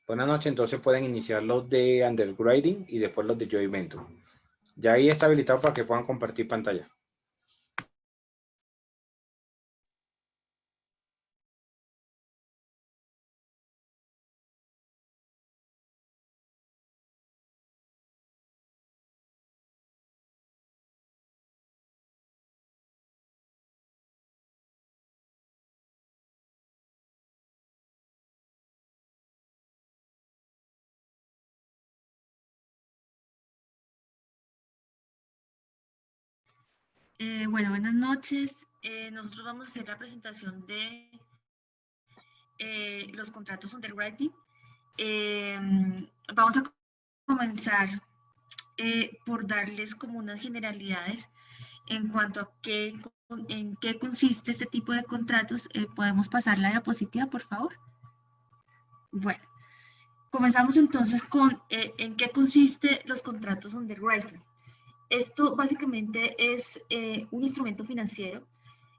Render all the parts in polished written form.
Buenas noches, entonces pueden iniciar los de undergrading y después los de joint venture. Ya ahí está habilitado para que puedan compartir pantalla. Bueno, buenas noches. Nosotros vamos a hacer la presentación de los contratos underwriting. Vamos a comenzar por darles como unas generalidades en cuanto a en qué consiste este tipo de contratos. ¿Podemos pasar la diapositiva, por favor? Bueno, comenzamos entonces con en qué consiste los contratos underwriting. Esto básicamente es un instrumento financiero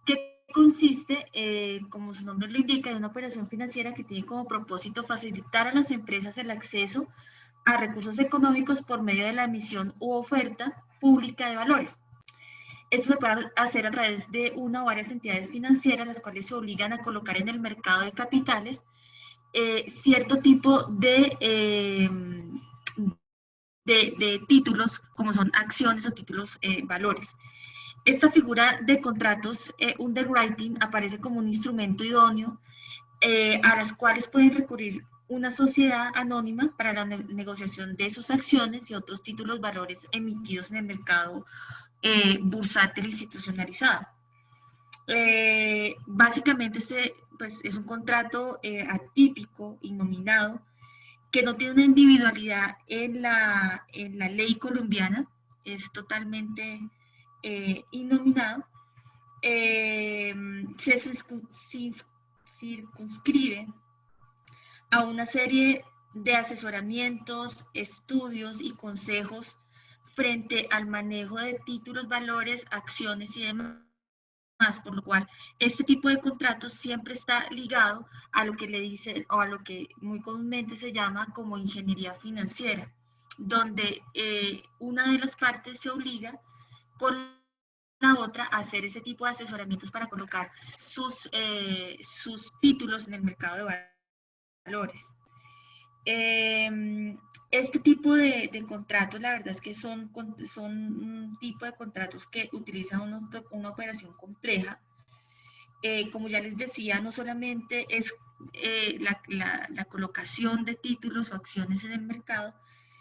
que consiste, como su nombre lo indica, en una operación financiera que tiene como propósito facilitar a las empresas el acceso a recursos económicos por medio de la emisión u oferta pública de valores. Esto se puede hacer a través de una o varias entidades financieras, las cuales se obligan a colocar en el mercado de capitales cierto tipo de títulos, como son acciones o títulos valores. Esta figura de contratos underwriting aparece como un instrumento idóneo a las cuales pueden recurrir una sociedad anónima para la negociación de sus acciones y otros títulos valores emitidos en el mercado bursátil institucionalizado. Básicamente pues, es un contrato atípico, innominado, que no tiene una individualidad en la ley colombiana, es totalmente innominado, se circunscribe a una serie de asesoramientos, estudios y consejos frente al manejo de títulos, valores, acciones y demás, por lo cual este tipo de contratos siempre está ligado a lo que le dicen o a lo que muy comúnmente se llama como ingeniería financiera, donde una de las partes se obliga con la otra a hacer ese tipo de asesoramientos para colocar sus títulos en el mercado de valores. Este tipo de contratos, la verdad es que son un tipo de contratos que utilizan una operación compleja. Como ya les decía, no solamente es la colocación de títulos o acciones en el mercado,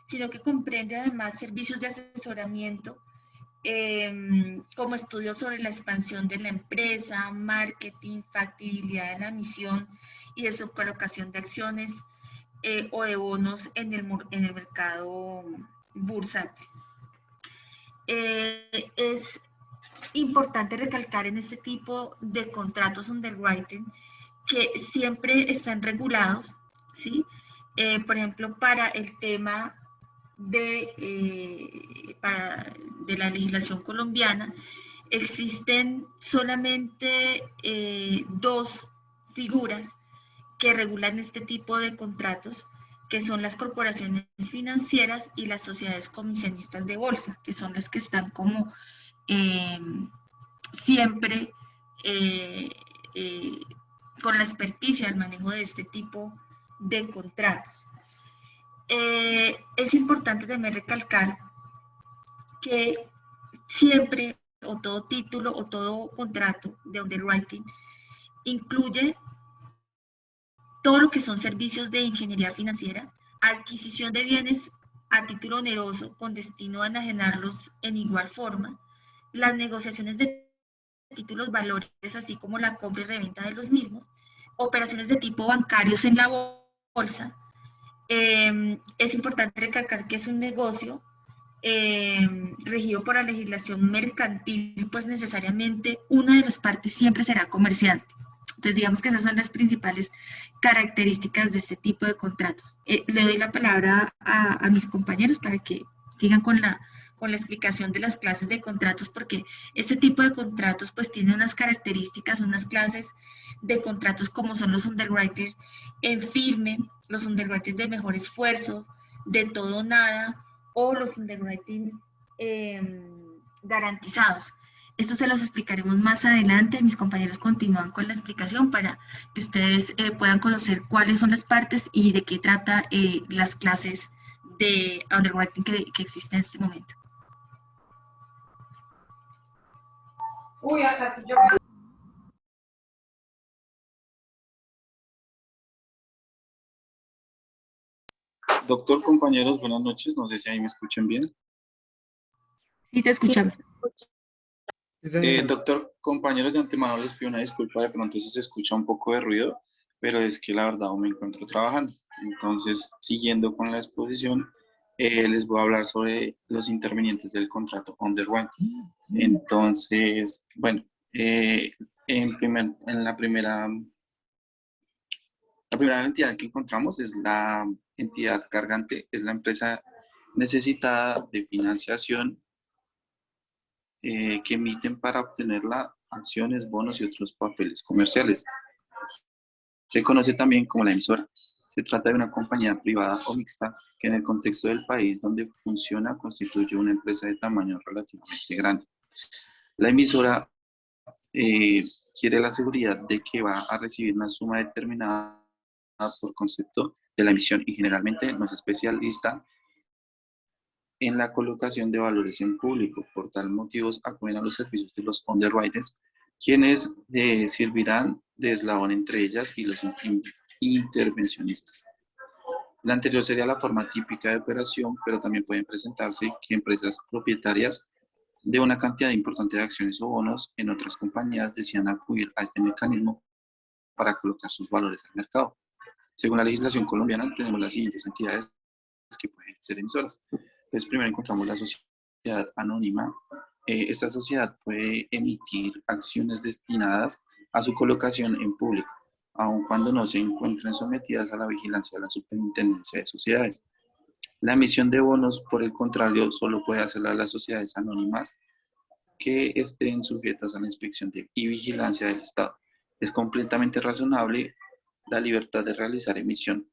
sino que comprende además servicios de asesoramiento, como estudios sobre la expansión de la empresa, marketing, factibilidad de la emisión y de su colocación de acciones o de bonos en el mercado bursátil. Es importante recalcar en este tipo de contratos underwriting que siempre están regulados, ¿sí? Por ejemplo, para el tema de la legislación colombiana, existen solamente dos figuras que regulan este tipo de contratos, que son las corporaciones financieras y las sociedades comisionistas de bolsa, que son las que están como siempre con la experticia al manejo de este tipo de contratos. Es importante también recalcar que siempre o todo título o todo contrato de underwriting incluye todo lo que son servicios de ingeniería financiera, adquisición de bienes a título oneroso con destino a enajenarlos en igual forma, las negociaciones de títulos valores, así como la compra y reventa de los mismos, operaciones de tipo bancarios en la bolsa. Es importante recalcar que es un negocio regido por la legislación mercantil, pues necesariamente una de las partes siempre será comerciante. Entonces, digamos que esas son las principales características de este tipo de contratos. Le doy la palabra a mis compañeros para que sigan con con la explicación de las clases de contratos, porque este tipo de contratos pues tiene unas características, unas clases de contratos como son los underwriters en firme, los underwriters de mejor esfuerzo, de todo o nada, o los underwriting garantizados. Esto se los explicaremos más adelante. Mis compañeros continúan con la explicación para que ustedes puedan conocer cuáles son las partes y de qué trata las clases de underwriting que existen en este momento. Uy, acá sí yo. Doctor, compañeros, buenas noches. No sé si ahí me escuchan bien. Sí, te escuchamos. Doctor, compañeros, de antemano les pido una disculpa de pronto si se escucha un poco de ruido, pero es que la verdad aún me encuentro trabajando. Entonces, siguiendo con la exposición, les voy a hablar sobre los intervinientes del contrato underwriting. Entonces, bueno, la primera entidad que encontramos es la entidad cargante, es la empresa necesitada de financiación que emiten para obtenerla acciones, bonos y otros papeles comerciales. Se conoce también como la emisora. Se trata de una compañía privada o mixta que en el contexto del país donde funciona constituye una empresa de tamaño relativamente grande. La emisora quiere la seguridad de que va a recibir una suma determinada por concepto de la emisión y generalmente no es especialista en la colocación de valores en público. Por tal motivos acuden a los servicios de los underwriters, quienes servirán de eslabón entre ellas y los intervencionistas. La anterior sería la forma típica de operación, pero también pueden presentarse que empresas propietarias de una cantidad importante de acciones o bonos en otras compañías decidan acudir a este mecanismo para colocar sus valores al mercado. Según la legislación colombiana, tenemos las siguientes entidades que pueden ser emisoras. Entonces, primero encontramos la sociedad anónima. Esta sociedad puede emitir acciones destinadas a su colocación en público, aun cuando no se encuentren sometidas a la vigilancia de la Superintendencia de Sociedades. La emisión de bonos, por el contrario, solo puede hacerla las sociedades anónimas que estén sujetas a la inspección y vigilancia del Estado. Es completamente razonable la libertad de realizar emisión,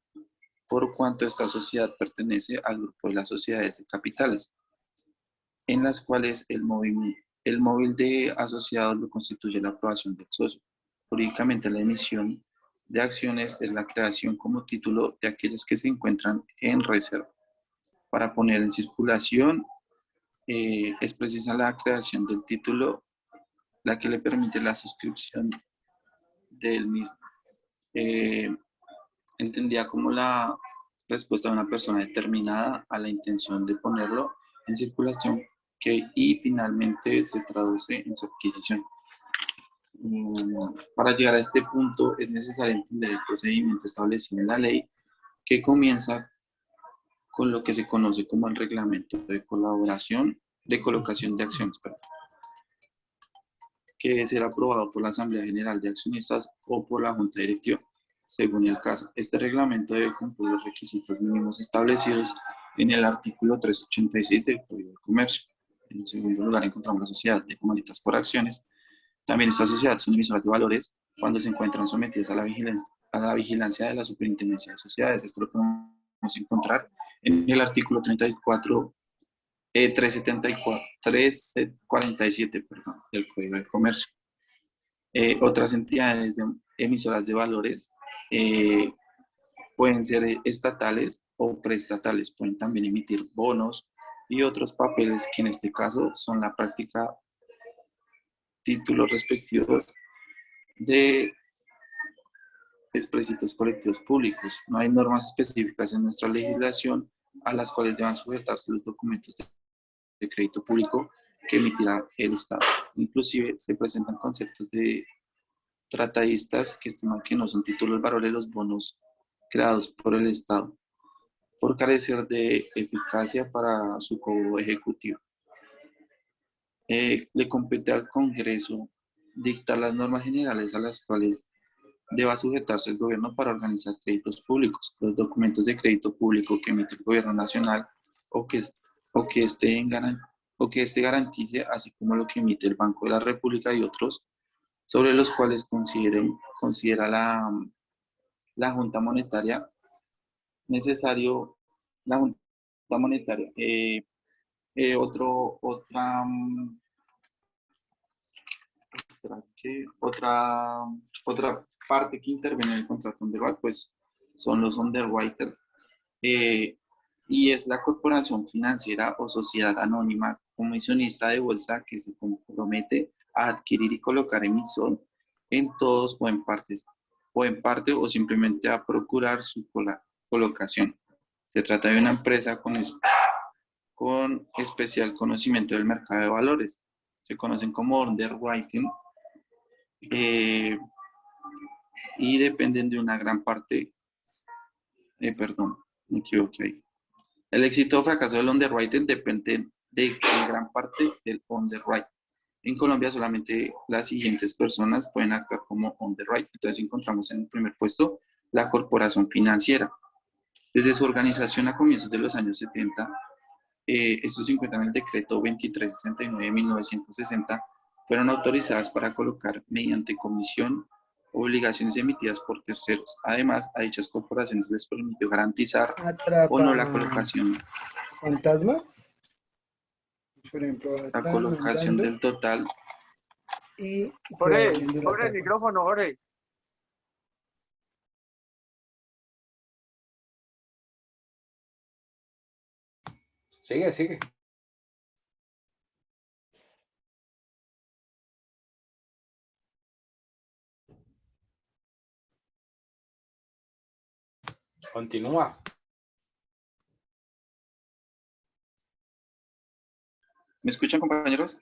por cuanto esta sociedad pertenece al grupo de las sociedades de capitales, en las cuales el móvil de asociados lo constituye la aprobación del socio. Jurídicamente, la emisión de acciones es la creación como título de aquellas que se encuentran en reserva. Para poner en circulación, es precisa la creación del título, la que le permite la suscripción del mismo. Entendía como la respuesta de una persona determinada a la intención de ponerlo en circulación y finalmente se traduce en su adquisición. Para llegar a este punto es necesario entender el procedimiento establecido en la ley, que comienza con lo que se conoce como el reglamento de colocación de acciones, que debe ser aprobado por la Asamblea General de Accionistas o por la Junta Directiva, según el caso. Este reglamento debe cumplir los requisitos mínimos establecidos en el artículo 386 del Código de Comercio. En segundo lugar, encontramos la sociedad de comanditas por acciones. También estas sociedades son emisoras de valores cuando se encuentran sometidas a la vigilancia de la Superintendencia de Sociedades. Esto lo podemos encontrar en el artículo 347 del Código de Comercio. Otras entidades emisoras de valores pueden ser estatales o preestatales, pueden también emitir bonos y otros papeles que en este caso son la práctica títulos respectivos de exprésitos colectivos públicos. No hay normas específicas en nuestra legislación a las cuales deban sujetarse los documentos de crédito público que emitirá el Estado. Inclusive se presentan conceptos de tratadistas que estiman que no son títulos valores los bonos creados por el Estado, por carecer de eficacia para su cobro ejecutivo. Le compete al Congreso dictar las normas generales a las cuales deba sujetarse el gobierno para organizar créditos públicos. Los documentos de crédito público que emite el gobierno nacional o que estén o que éste garantice, así como lo que emite el Banco de la República y otros, sobre los cuales considera la Junta Monetaria necesario, la Junta Monetaria. Otra parte que interviene en el contrato underwrite, pues son los underwriters, y es la corporación financiera o sociedad anónima comisionista de bolsa que se compromete a adquirir y colocar emisor en todos o en parte o simplemente a procurar su colocación. Se trata de una empresa con especial conocimiento del mercado de valores. Se conocen como underwriting, y dependen de una gran parte, perdón, me equivoqué ahí. El éxito o fracaso del underwriting depende de gran parte del underwriting. En Colombia solamente las siguientes personas pueden actuar como underwriting. Entonces encontramos en el primer puesto la corporación financiera. Desde su organización a comienzos de los años 70, esto se encuentra en el decreto 2369 de 1960, fueron autorizadas para colocar mediante comisión obligaciones emitidas por terceros. Además, a dichas corporaciones les permitió garantizar o no la colocación. Fantasmas, por ejemplo, La colocación del total. Y Jorge, el micrófono, Jorge. Sigue, sigue. Continúa. ¿Me escuchan, compañeros?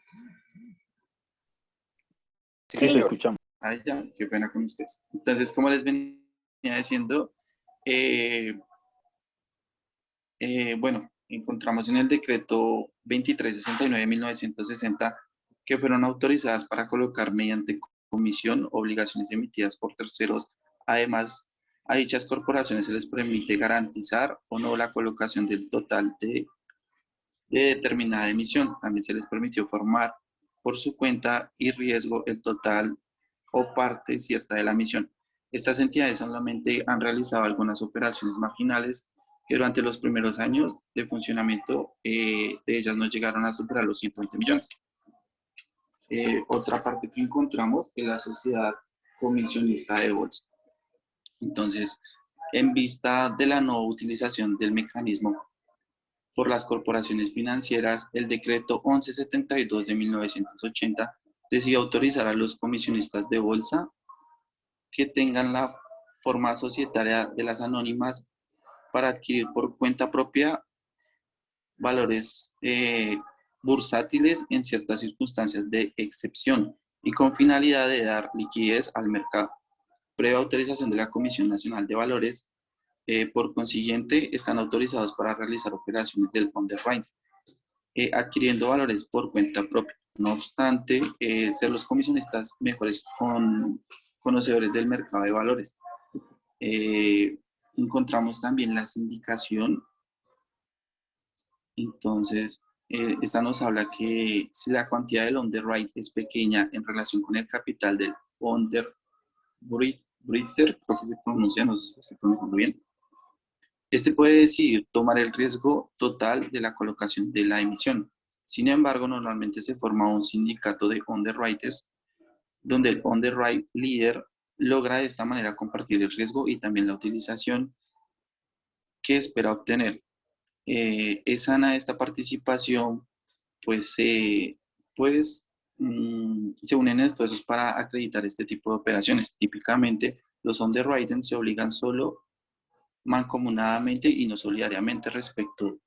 Sí, Sí, señor. escuchamos. Ay, ya, qué pena con ustedes. Entonces, como les venía diciendo, bueno, encontramos en el decreto 2369 de 1960 que fueron autorizadas para colocar mediante comisión obligaciones emitidas por terceros. Además, a dichas corporaciones se les permite garantizar o no la colocación del total de determinada emisión. También se les permitió formar por su cuenta y riesgo el total o parte cierta de la emisión. Estas entidades solamente han realizado algunas operaciones marginales que durante los primeros años de funcionamiento de ellas no llegaron a superar los 120 millones. Otra parte que encontramos es la sociedad comisionista de bolsa. Entonces, en vista de la no utilización del mecanismo por las corporaciones financieras, el decreto 1172 de 1980 decidió autorizar a los comisionistas de bolsa que tengan la forma societaria de las anónimas para adquirir por cuenta propia valores bursátiles en ciertas circunstancias de excepción y con finalidad de dar liquidez al mercado. Previa autorización de la Comisión Nacional de Valores, por consiguiente, están autorizados para realizar operaciones del underwriting, adquiriendo valores por cuenta propia. No obstante, ser los comisionistas mejores conocedores del mercado de valores. Encontramos también la sindicación. Entonces, esta nos habla que si la cuantía del underwrite es pequeña en relación con el capital del underwriter, creo que se pronuncia, no sé si estoy pronunciando bien, este puede decidir tomar el riesgo total de la colocación de la emisión. Sin embargo, normalmente se forma un sindicato de underwriters, donde el underwrite líder logra de esta manera compartir el riesgo y también la utilización que espera obtener. Es sana esta participación, pues se unen esfuerzos para acreditar este tipo de operaciones. Típicamente, los underwriters se obligan solo mancomunadamente y no solidariamente respecto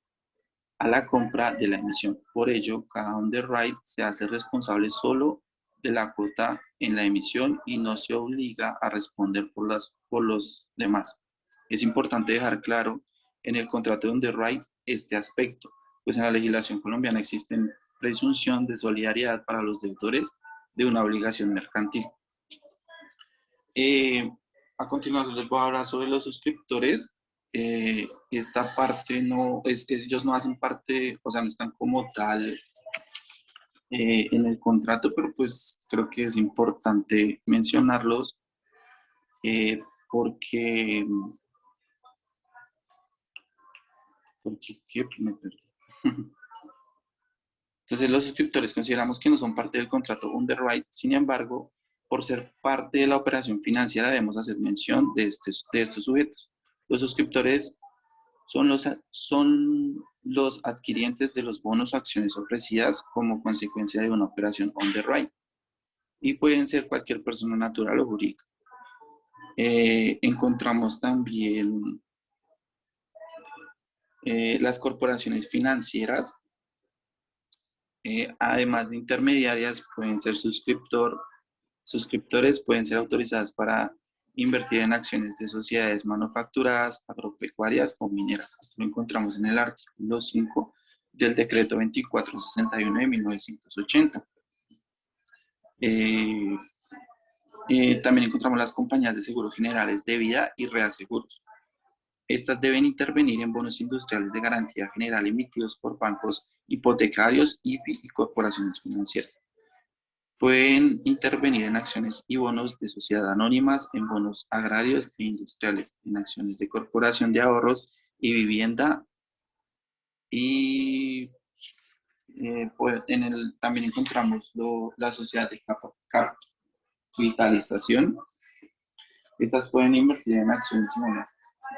a la compra de la emisión. Por ello, cada underwrite se hace responsable solo de la cuota en la emisión y no se obliga a responder por los demás. Es importante dejar claro en el contrato de underwrite este aspecto, pues en la legislación colombiana existe presunción de solidaridad para los deudores de una obligación mercantil. A continuación les voy a hablar sobre los suscriptores. Esta parte ellos no hacen parte, o sea, no están como tal en el contrato, pero pues creo que es importante mencionarlos porque, ¿qué? Me perdí. Entonces los suscriptores consideramos que no son parte del contrato underwrite, sin embargo, por ser parte de la operación financiera debemos hacer mención de estos sujetos. Los suscriptores son los adquirientes de los bonos o acciones ofrecidas como consecuencia de una operación underwrite y pueden ser cualquier persona natural o jurídica. Encontramos también las corporaciones financieras, además de intermediarias, pueden ser suscriptores, pueden ser autorizadas para invertir en acciones de sociedades manufacturadas, agropecuarias o mineras. Esto lo encontramos en el artículo 5 del decreto 2461 de 1980. También encontramos las compañías de seguros generales de vida y reaseguros. Estas deben intervenir en bonos industriales de garantía general emitidos por bancos hipotecarios y corporaciones financieras. Pueden intervenir en acciones y bonos de sociedad anónimas, en bonos agrarios e industriales, en acciones de corporación de ahorros y vivienda. Y pues, también encontramos la sociedad de capitalización. Estas pueden invertir en acciones y bonos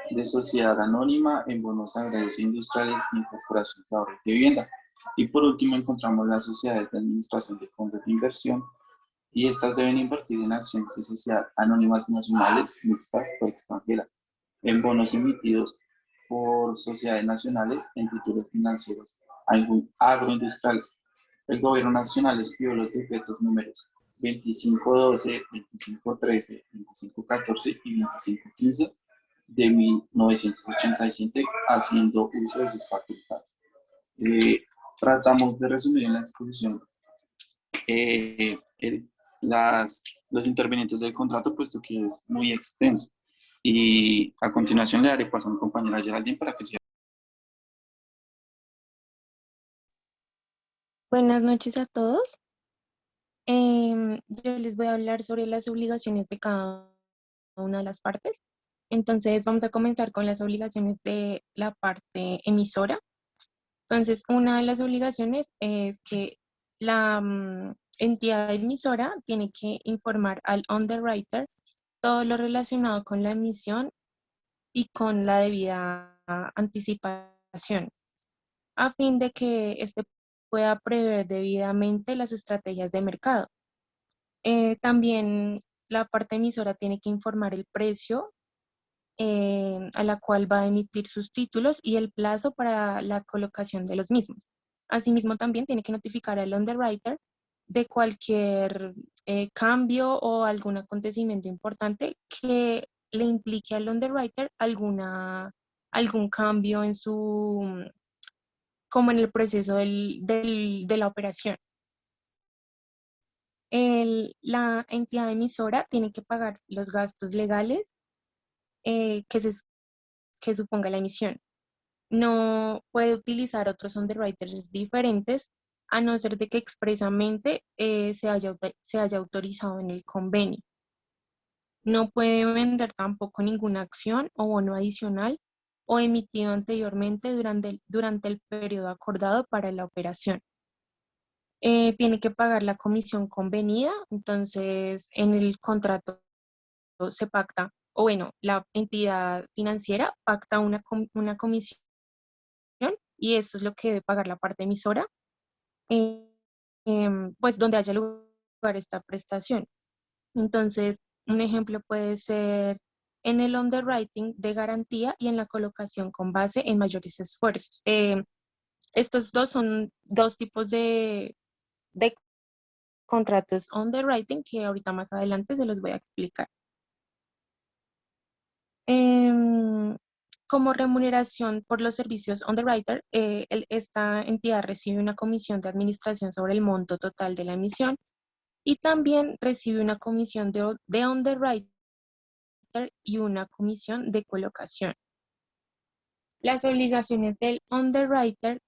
de sociedad anónima, en bonos agrarios e industriales y en corporaciones de ahorros de vivienda. Y por último encontramos las sociedades de administración de fondos de inversión, y estas deben invertir en acciones de sociedad anónimas nacionales, mixtas o extranjeras, en bonos emitidos por sociedades nacionales, en títulos financieros agroindustriales. El gobierno nacional expidió los decretos números 2512, 2513, 2514 y 2515 de 1987, haciendo uso de sus facultades. Tratamos de resumir en la exposición los intervinientes del contrato, puesto que es muy extenso. Y a continuación le daré paso a mi compañera Geraldine para que siga. Buenas noches a todos. Yo les voy a hablar sobre las obligaciones de cada una de las partes. Entonces vamos a comenzar con las obligaciones de la parte emisora. Entonces, una de las obligaciones es que la entidad emisora tiene que informar al underwriter todo lo relacionado con la emisión y con la debida anticipación, a fin de que éste pueda prever debidamente las estrategias de mercado. También la parte emisora tiene que informar el precio a la cual va a emitir sus títulos y el plazo para la colocación de los mismos. Asimismo, también tiene que notificar al underwriter de cualquier cambio o algún acontecimiento importante que le implique al underwriter algún cambio en como en el proceso de la operación. La entidad emisora tiene que pagar los gastos legales que suponga la emisión. No puede utilizar otros underwriters diferentes a no ser de que expresamente se haya autorizado en el convenio. No puede vender tampoco ninguna acción o bono adicional o emitido anteriormente durante el periodo acordado para la operación. Tiene que pagar la comisión convenida, entonces en el contrato se pacta, o bueno, la entidad financiera pacta una comisión y eso es lo que debe pagar la parte emisora, pues donde haya lugar esta prestación. Entonces, un ejemplo puede ser en el underwriting de garantía y en la colocación con base en mayores esfuerzos. Estos dos son dos tipos de contratos underwriting que ahorita más adelante se los voy a explicar. Como remuneración por los servicios underwriter, esta entidad recibe una comisión de administración sobre el monto total de la emisión y también recibe una comisión de underwriter y una comisión de colocación. Las obligaciones del underwriter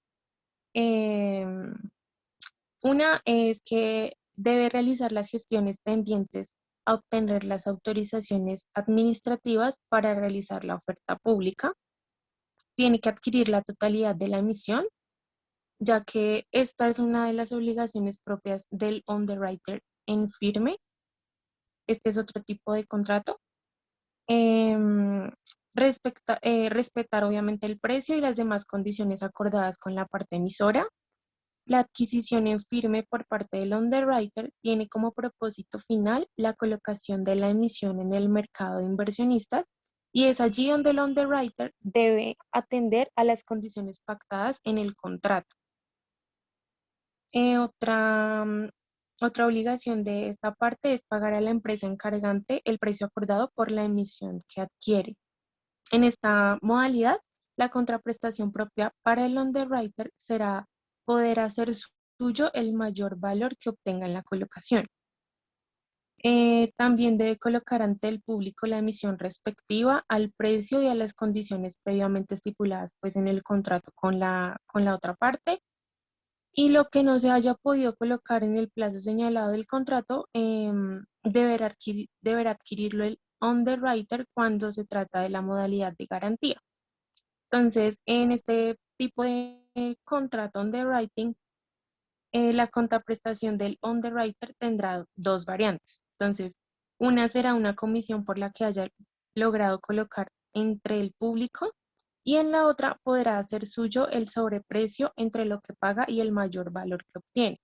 Una es que debe realizar las gestiones tendientes a obtener las autorizaciones administrativas para realizar la oferta pública. Tiene que adquirir la totalidad de la emisión, ya que esta es una de las obligaciones propias del underwriter en firme. Este es otro tipo de contrato. Respetar obviamente el precio y las demás condiciones acordadas con la parte emisora. La adquisición en firme por parte del underwriter tiene como propósito final la colocación de la emisión en el mercado de inversionistas, y es allí donde el underwriter debe atender a las condiciones pactadas en el contrato. Otra obligación de esta parte es pagar a la empresa encargante el precio acordado por la emisión que adquiere. En esta modalidad, la contraprestación propia para el underwriter será poder hacer suyo el mayor valor que obtenga en la colocación. También debe colocar ante el público la emisión respectiva al precio y a las condiciones previamente estipuladas pues, en el contrato con la otra parte. Y lo que no se haya podido colocar en el plazo señalado del contrato, deberá adquirirlo el underwriter cuando se trata de la modalidad de garantía. Entonces, en este tipo de contrato underwriting, la contraprestación del underwriter tendrá dos variantes. Entonces, una será una comisión por la que haya logrado colocar entre el público, y en la otra podrá hacer suyo el sobreprecio entre lo que paga y el mayor valor que obtiene.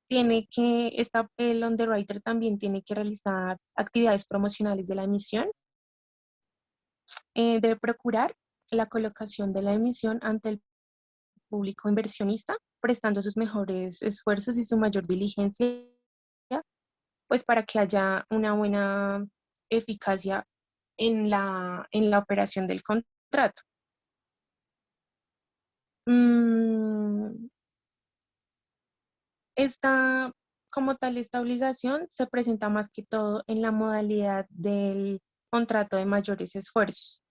El underwriter también tiene que realizar actividades promocionales de la emisión. Debe procurar la colocación de la emisión ante el público inversionista, prestando sus mejores esfuerzos y su mayor diligencia, pues para que haya una buena eficacia en la operación del contrato. Como tal, esta obligación se presenta más que todo en la modalidad del contrato de mayores esfuerzos.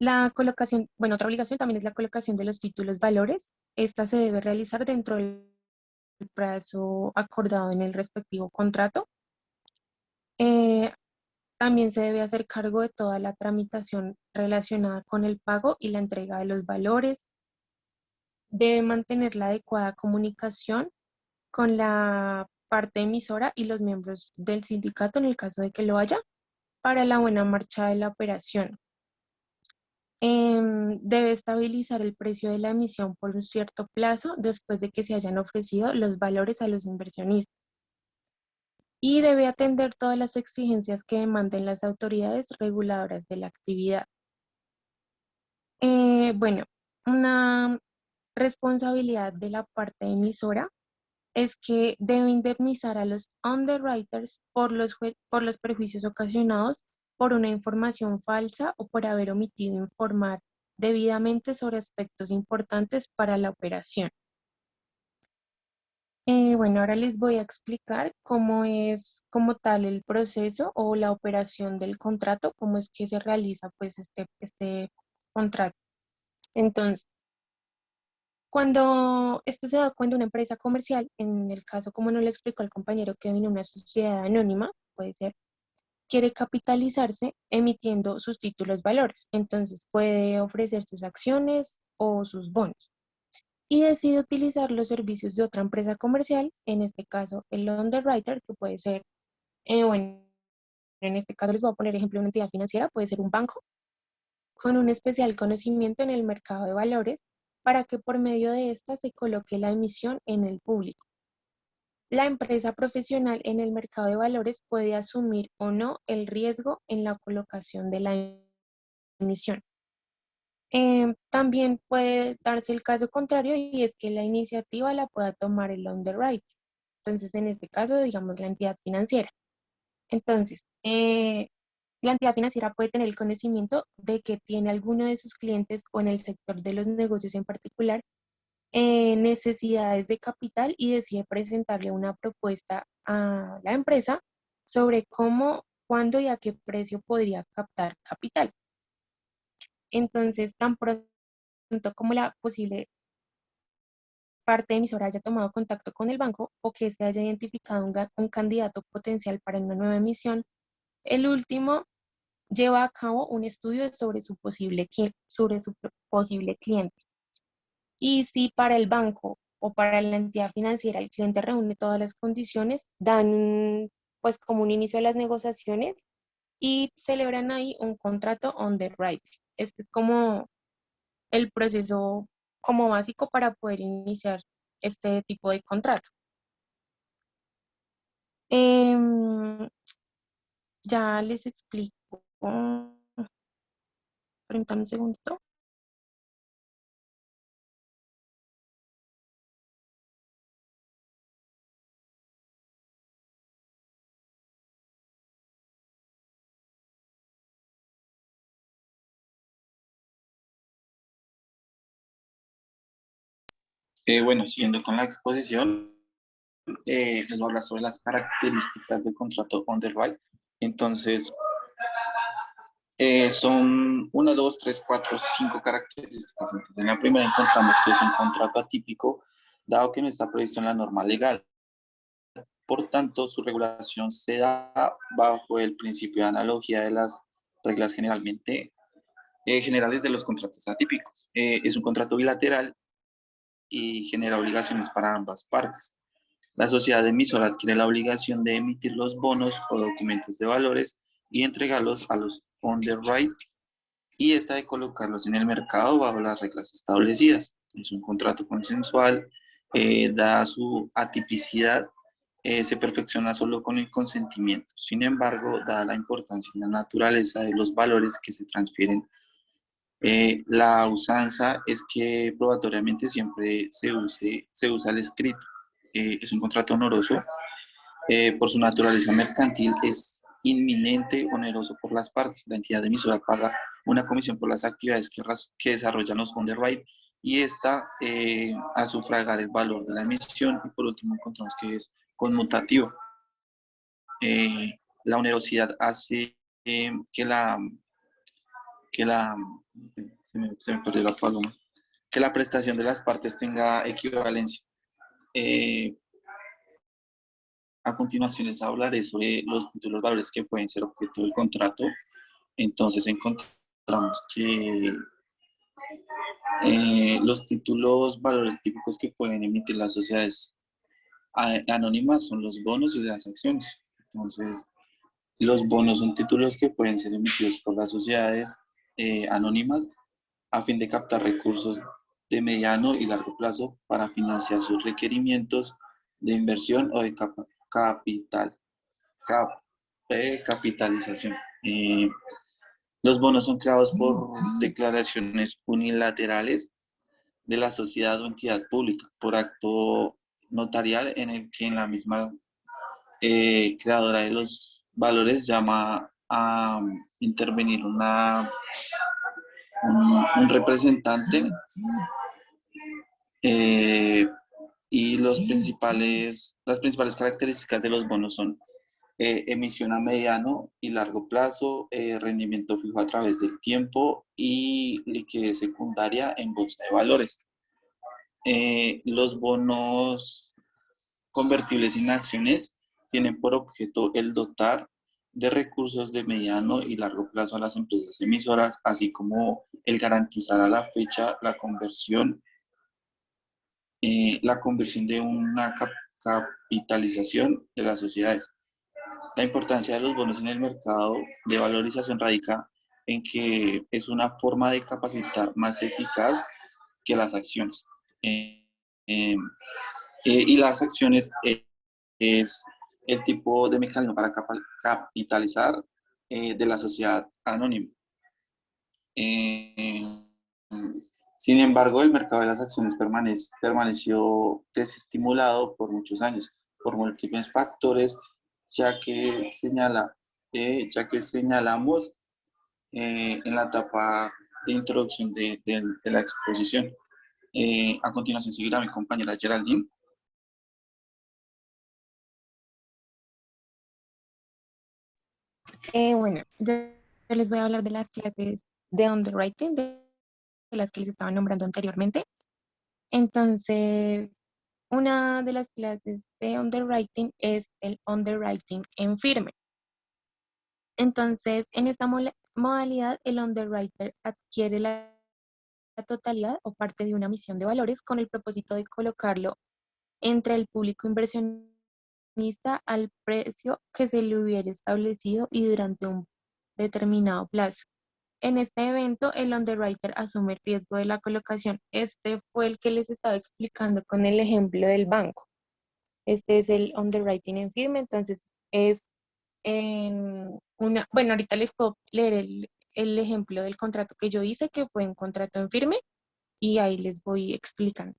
La colocación, bueno, otra obligación también es la colocación de los títulos valores. Esta se debe realizar dentro del plazo acordado en el respectivo contrato. También se debe hacer cargo de toda la tramitación relacionada con el pago y la entrega de los valores. Debe mantener la adecuada comunicación con la parte emisora y los miembros del sindicato, en el caso de que lo haya, para la buena marcha de la operación. Debe estabilizar el precio de la emisión por un cierto plazo después de que se hayan ofrecido los valores a los inversionistas. Y debe atender todas las exigencias que demanden las autoridades reguladoras de la actividad. Bueno, una responsabilidad de la parte emisora es que debe indemnizar a los underwriters por los perjuicios ocasionados por una información falsa o por haber omitido informar debidamente sobre aspectos importantes para la operación. Bueno, ahora les voy a explicar cómo es como tal el proceso o la operación del contrato, cómo es que se realiza pues este contrato. Entonces, cuando una empresa comercial, en el caso como nos lo explicó el compañero que vino una sociedad anónima, puede ser, quiere capitalizarse emitiendo sus títulos valores, entonces puede ofrecer sus acciones o sus bonos, y decide utilizar los servicios de otra empresa comercial, en este caso el underwriter, que puede ser, bueno, en este caso les voy a poner ejemplo de una entidad financiera, puede ser un banco, con un especial conocimiento en el mercado de valores, para que por medio de esta se coloque la emisión en el público. La empresa profesional en el mercado de valores puede asumir o no el riesgo en la colocación de la emisión. También puede darse el caso contrario, y es que la iniciativa la pueda tomar el underwriter. Entonces, en este caso, digamos, la entidad financiera. Entonces, la entidad financiera puede tener el conocimiento de que tiene alguno de sus clientes o en el sector de los negocios en particular necesidades de capital, y decide presentarle una propuesta a la empresa sobre cómo, cuándo y a qué precio podría captar capital. Entonces, tan pronto como la posible parte emisora haya tomado contacto con el banco o que éste haya identificado un candidato potencial para una nueva emisión. El último lleva a cabo un estudio sobre su posible cliente. Y si para el banco o para la entidad financiera el cliente reúne todas las condiciones, dan pues como un inicio a las negociaciones y celebran ahí un contrato underwriting. Este es como el proceso como básico para poder iniciar este tipo de contrato. Ya les explico. Permítanme un segundo. Bueno, siguiendo con la exposición, les voy a hablar sobre las características del contrato underwrite. Entonces, son 1, 2, 3, 4, 5 características. Entonces, en la primera encontramos que es un contrato atípico, dado que no está previsto en la norma legal. Por tanto, su regulación se da bajo el principio de analogía de las reglas generales de los contratos atípicos. Es un contrato bilateral y genera obligaciones para ambas partes. La sociedad emisora adquiere la obligación de emitir los bonos o documentos de valores y entregarlos a los underwrite y esta de colocarlos en el mercado bajo las reglas establecidas. Es un contrato consensual, dada su atipicidad, se perfecciona solo con el consentimiento. Sin embargo, dada la importancia y la naturaleza de los valores que se transfieren, la usanza es que probatoriamente siempre se usa el escrito. Es un contrato honoroso. Por su naturaleza mercantil es inminente, oneroso por las partes. La entidad emisora paga una comisión por las actividades que desarrollan los underwrite y esta a sufragar el valor de la emisión. Y por último encontramos que es conmutativo. La onerosidad hace que se me perdió la paloma, que la prestación de las partes tenga equivalencia. A continuación les hablaré sobre los títulos valores que pueden ser objeto del contrato. Entonces encontramos que los títulos valores típicos que pueden emitir las sociedades anónimas son los bonos y las acciones. Entonces, los bonos son títulos que pueden ser emitidos por las sociedades anónimas a fin de captar recursos de mediano y largo plazo para financiar sus requerimientos de inversión o de capitalización. Los bonos son creados por declaraciones unilaterales de la sociedad o entidad pública, por acto notarial en el que en la misma creadora de los valores llama a intervenir un representante y las principales características de los bonos son emisión a mediano y largo plazo, rendimiento fijo a través del tiempo y liquidez secundaria en bolsa de valores. Los bonos convertibles en acciones tienen por objeto el dotar de recursos de mediano y largo plazo a las empresas emisoras, así como el garantizar a la fecha la conversión de una capitalización de las sociedades. La importancia de los bonos en el mercado de valorización radica en que es una forma de capacitar más eficaz que las acciones. Y las acciones es el tipo de mecanismo para capitalizar de la sociedad anónima. Sin embargo, el mercado de las acciones permaneció desestimulado por muchos años, por múltiples factores, ya que señalamos en la etapa de introducción de la exposición. A continuación seguirá mi compañera Geraldine. Bueno, yo les voy a hablar de las clases de underwriting, de las que les estaba nombrando anteriormente. Entonces, Una de las clases de underwriting es el underwriting en firme. Entonces, en esta modalidad, el underwriter adquiere la totalidad o parte de una emisión de valores con el propósito de colocarlo entre el público inversionista al precio que se le hubiera establecido y durante un determinado plazo. En este evento, el underwriter asume el riesgo de la colocación. Este fue el que les estaba explicando con el ejemplo del banco. Este es el underwriting en firme, entonces es en bueno, ahorita les puedo leer el ejemplo del contrato que yo hice, que fue un contrato en firme, y ahí les voy explicando.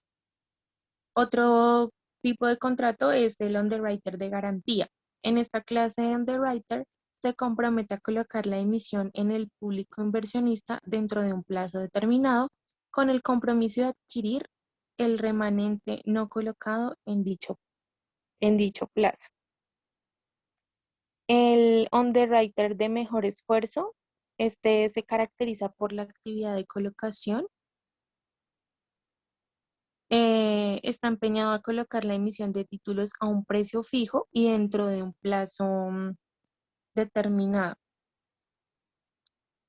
Otro tipo de contrato es el underwriter de garantía. En esta clase de underwriter se compromete a colocar la emisión en el público inversionista dentro de un plazo determinado con el compromiso de adquirir el remanente no colocado en dicho plazo. El underwriter de mejor esfuerzo, este se caracteriza por la actividad de colocación. Está empeñado a colocar la emisión de títulos a un precio fijo y dentro de un plazo determinado.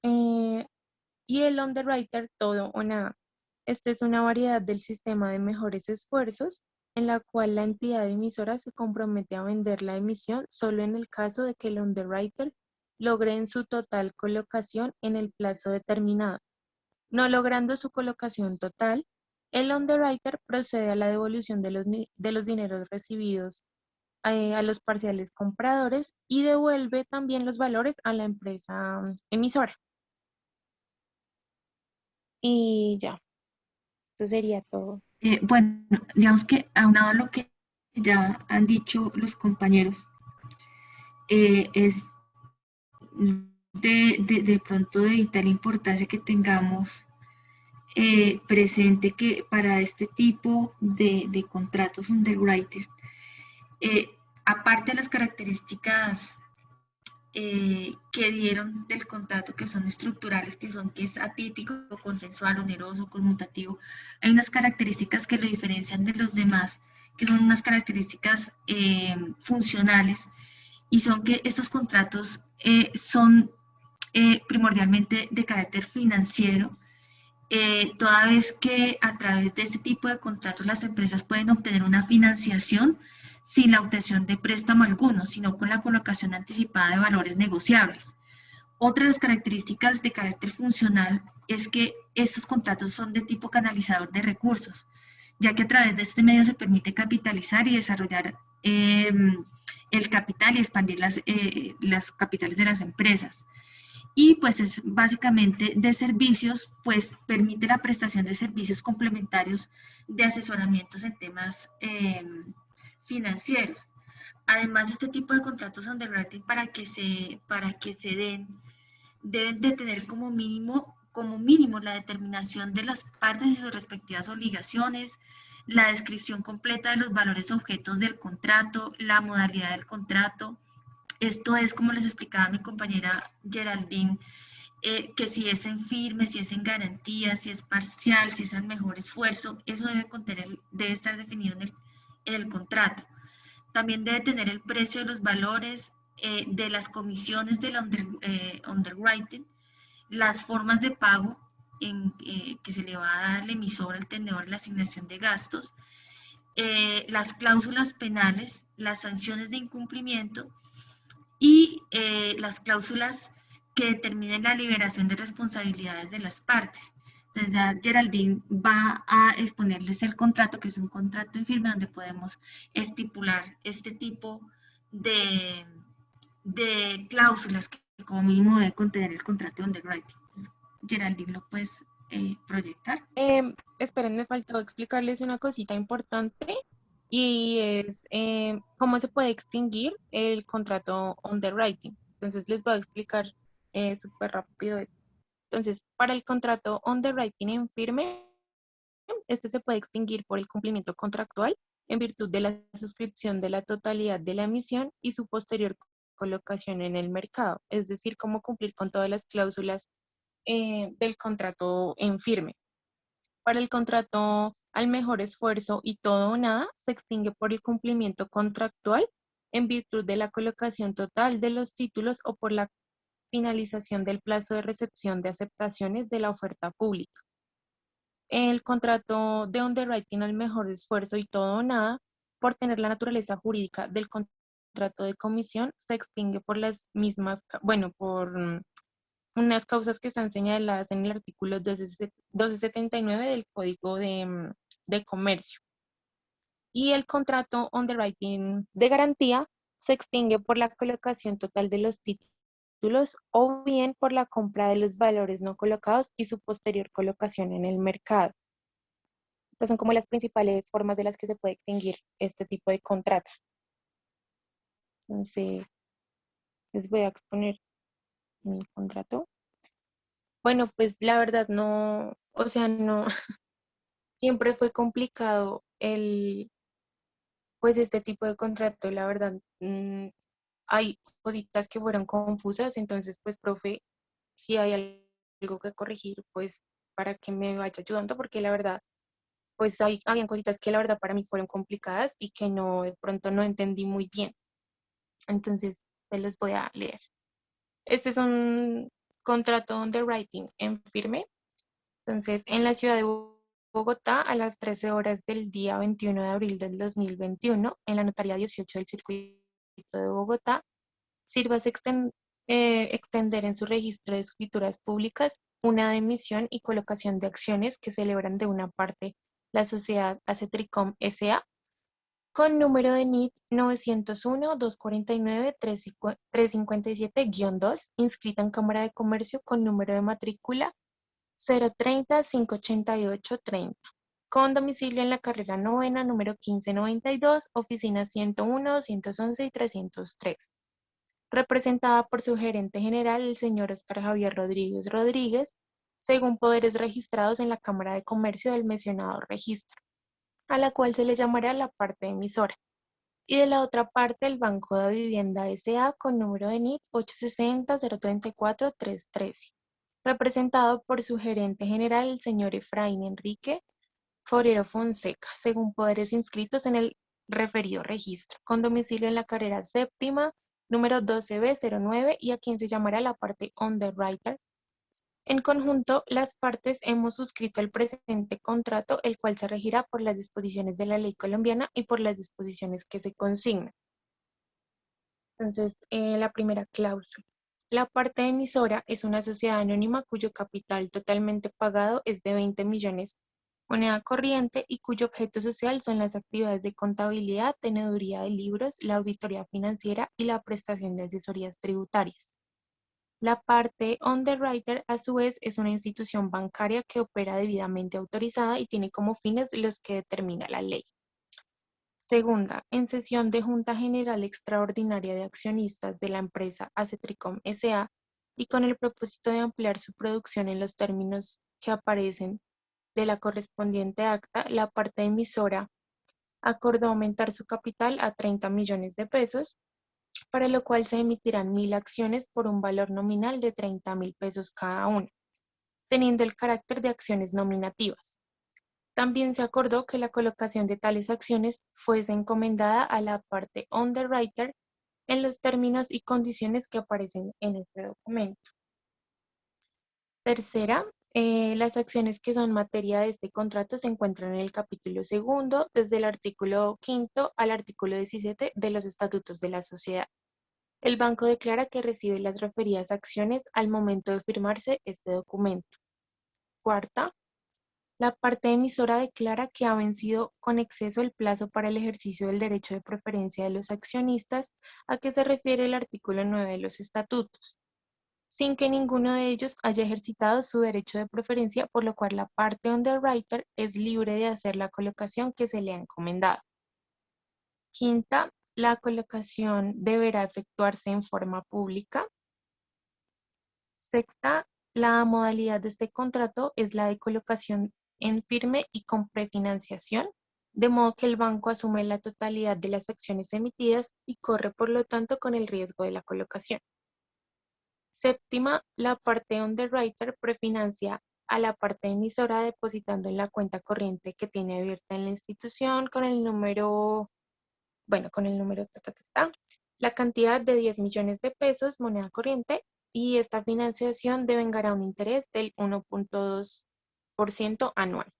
Y el underwriter todo o nada. Esta es una variedad del sistema de mejores esfuerzos en la cual la entidad emisora se compromete a vender la emisión solo en el caso de que el underwriter logre en su total colocación en el plazo determinado. No logrando su colocación total, el underwriter procede a la devolución de los dineros recibidos a los parciales compradores y devuelve también los valores a la empresa emisora. Y ya, esto sería todo. Bueno, digamos que aunado a lo que ya han dicho los compañeros, es de pronto de vital importancia que tengamos presente que para este tipo de contratos underwriter, aparte de las características que dieron del contrato, que son estructurales, que es atípico, consensual, oneroso, conmutativo, hay unas características que lo diferencian de los demás, que son unas características funcionales, y son que estos contratos son primordialmente de carácter financiero, toda vez que a través de este tipo de contratos las empresas pueden obtener una financiación sin la obtención de préstamo alguno, sino con la colocación anticipada de valores negociables. Otra de las características de carácter funcional es que estos contratos son de tipo canalizador de recursos, ya que a través de este medio se permite capitalizar y desarrollar el capital y expandir las capitales de las empresas. Y pues es básicamente de servicios, pues permite la prestación de servicios complementarios de asesoramientos en temas financieros. Además, este tipo de contratos underwriting para que se den, deben de tener como mínimo la determinación de las partes y sus respectivas obligaciones, la descripción completa de los valores objetos del contrato, la modalidad del contrato. Esto es, como les explicaba mi compañera Geraldine, que si es en firme, si es en garantía, si es parcial, si es al mejor esfuerzo, eso debe estar definido en el contrato. También debe tener el precio de los valores, de las comisiones del underwriting, las formas de pago que se le va a dar al emisor, al tenedor, la asignación de gastos, las cláusulas penales, las sanciones de incumplimiento y las cláusulas que determinen la liberación de responsabilidades de las partes. Entonces ya Geraldine va a exponerles el contrato, que es un contrato en firme donde podemos estipular este tipo de cláusulas que como mínimo debe contener el contrato de underwriting. Entonces, Geraldine, ¿lo puedes proyectar? Esperen, me faltó explicarles una cosita importante y es cómo se puede extinguir el contrato underwriting. Entonces les voy a explicar súper rápido esto. Entonces, para el contrato underwriting en firme, este se puede extinguir por el cumplimiento contractual en virtud de la suscripción de la totalidad de la emisión y su posterior colocación en el mercado, es decir, cómo cumplir con todas las cláusulas del contrato en firme. Para el contrato al mejor esfuerzo y todo o nada se extingue por el cumplimiento contractual en virtud de la colocación total de los títulos o por la finalización del plazo de recepción de aceptaciones de la oferta pública. El contrato de underwriting al mejor esfuerzo y todo o nada, por tener la naturaleza jurídica del contrato de comisión, se extingue por las mismas, bueno, por unas causas que están señaladas en el artículo 1279 del Código de Comercio. Y el contrato underwriting de garantía se extingue por la colocación total de los títulos o bien por la compra de los valores no colocados y su posterior colocación en el mercado. Estas son como las principales formas de las que se puede extinguir este tipo de contratos. Entonces, les voy a exponer mi contrato. Bueno, pues la verdad no, o sea, no, siempre fue complicado pues este tipo de contrato, la verdad. Hay cositas que fueron confusas, entonces, pues, profe, si hay algo que corregir, pues, para que me vaya ayudando, porque la verdad, pues, habían cositas que la verdad para mí fueron complicadas y que no, de pronto no entendí muy bien. Entonces, se los voy a leer. Este es un contrato underwriting en firme. Entonces, en la ciudad de Bogotá, a las 13 horas del día 21 de abril del 2021, en la notaría 18 del circuito de Bogotá, sírvase extender en su registro de escrituras públicas una emisión y colocación de acciones que celebran de una parte la sociedad Acetricom S.A. con número de NIT 901-249-357-2, inscrita en Cámara de Comercio con número de matrícula 030-588-30, con domicilio en la carrera novena, número 1592, oficinas 101, 111 y 303. Representada por su gerente general, el señor Oscar Javier Rodríguez Rodríguez, según poderes registrados en la Cámara de Comercio del mencionado registro, a la cual se le llamará la parte emisora. Y de la otra parte, el Banco de Vivienda S.A. con número de NIT 860-034-313, representado por su gerente general, el señor Efraín Enrique Forero Fonseca, según poderes inscritos en el referido registro, con domicilio en la carrera séptima, número 12B09, y a quien se llamará la parte underwriter. En conjunto, las partes hemos suscrito el presente contrato, el cual se regirá por las disposiciones de la ley colombiana y por las disposiciones que se consignan. Entonces, la primera cláusula. La parte emisora es una sociedad anónima cuyo capital totalmente pagado es de 20 millones moneda corriente y cuyo objeto social son las actividades de contabilidad, teneduría de libros, la auditoría financiera y la prestación de asesorías tributarias. La parte underwriter, a su vez, es una institución bancaria que opera debidamente autorizada y tiene como fines los que determina la ley. Segunda, en sesión de Junta General Extraordinaria de Accionistas de la empresa Acetricom S.A. y con el propósito de ampliar su producción en los términos que aparecen de la correspondiente acta, la parte emisora acordó aumentar su capital a 30 millones de pesos, para lo cual se emitirán 1000 acciones por un valor nominal de 30.000 pesos cada una, teniendo el carácter de acciones nominativas. También se acordó que la colocación de tales acciones fuese encomendada a la parte underwriter en los términos y condiciones que aparecen en este documento. Tercera, las acciones que son materia de este contrato se encuentran en el capítulo segundo, desde el artículo 5 al artículo 17 de los estatutos de la sociedad. El banco declara que recibe las referidas acciones al momento de firmarse este documento. Cuarta, la parte emisora declara que ha vencido con exceso el plazo para el ejercicio del derecho de preferencia de los accionistas, a que se refiere el artículo 9 de los estatutos, sin que ninguno de ellos haya ejercitado su derecho de preferencia, por lo cual la parte underwriter es libre de hacer la colocación que se le ha encomendado. Quinta, la colocación deberá efectuarse en forma pública. Sexta, la modalidad de este contrato es la de colocación en firme y con prefinanciación, de modo que el banco asume la totalidad de las acciones emitidas y corre, por lo tanto, con el riesgo de la colocación. Séptima, la parte underwriter prefinancia a la parte emisora depositando en la cuenta corriente que tiene abierta en la institución con el número, la cantidad de 10 millones de pesos, moneda corriente, y esta financiación devengará un interés del 1.2% anual.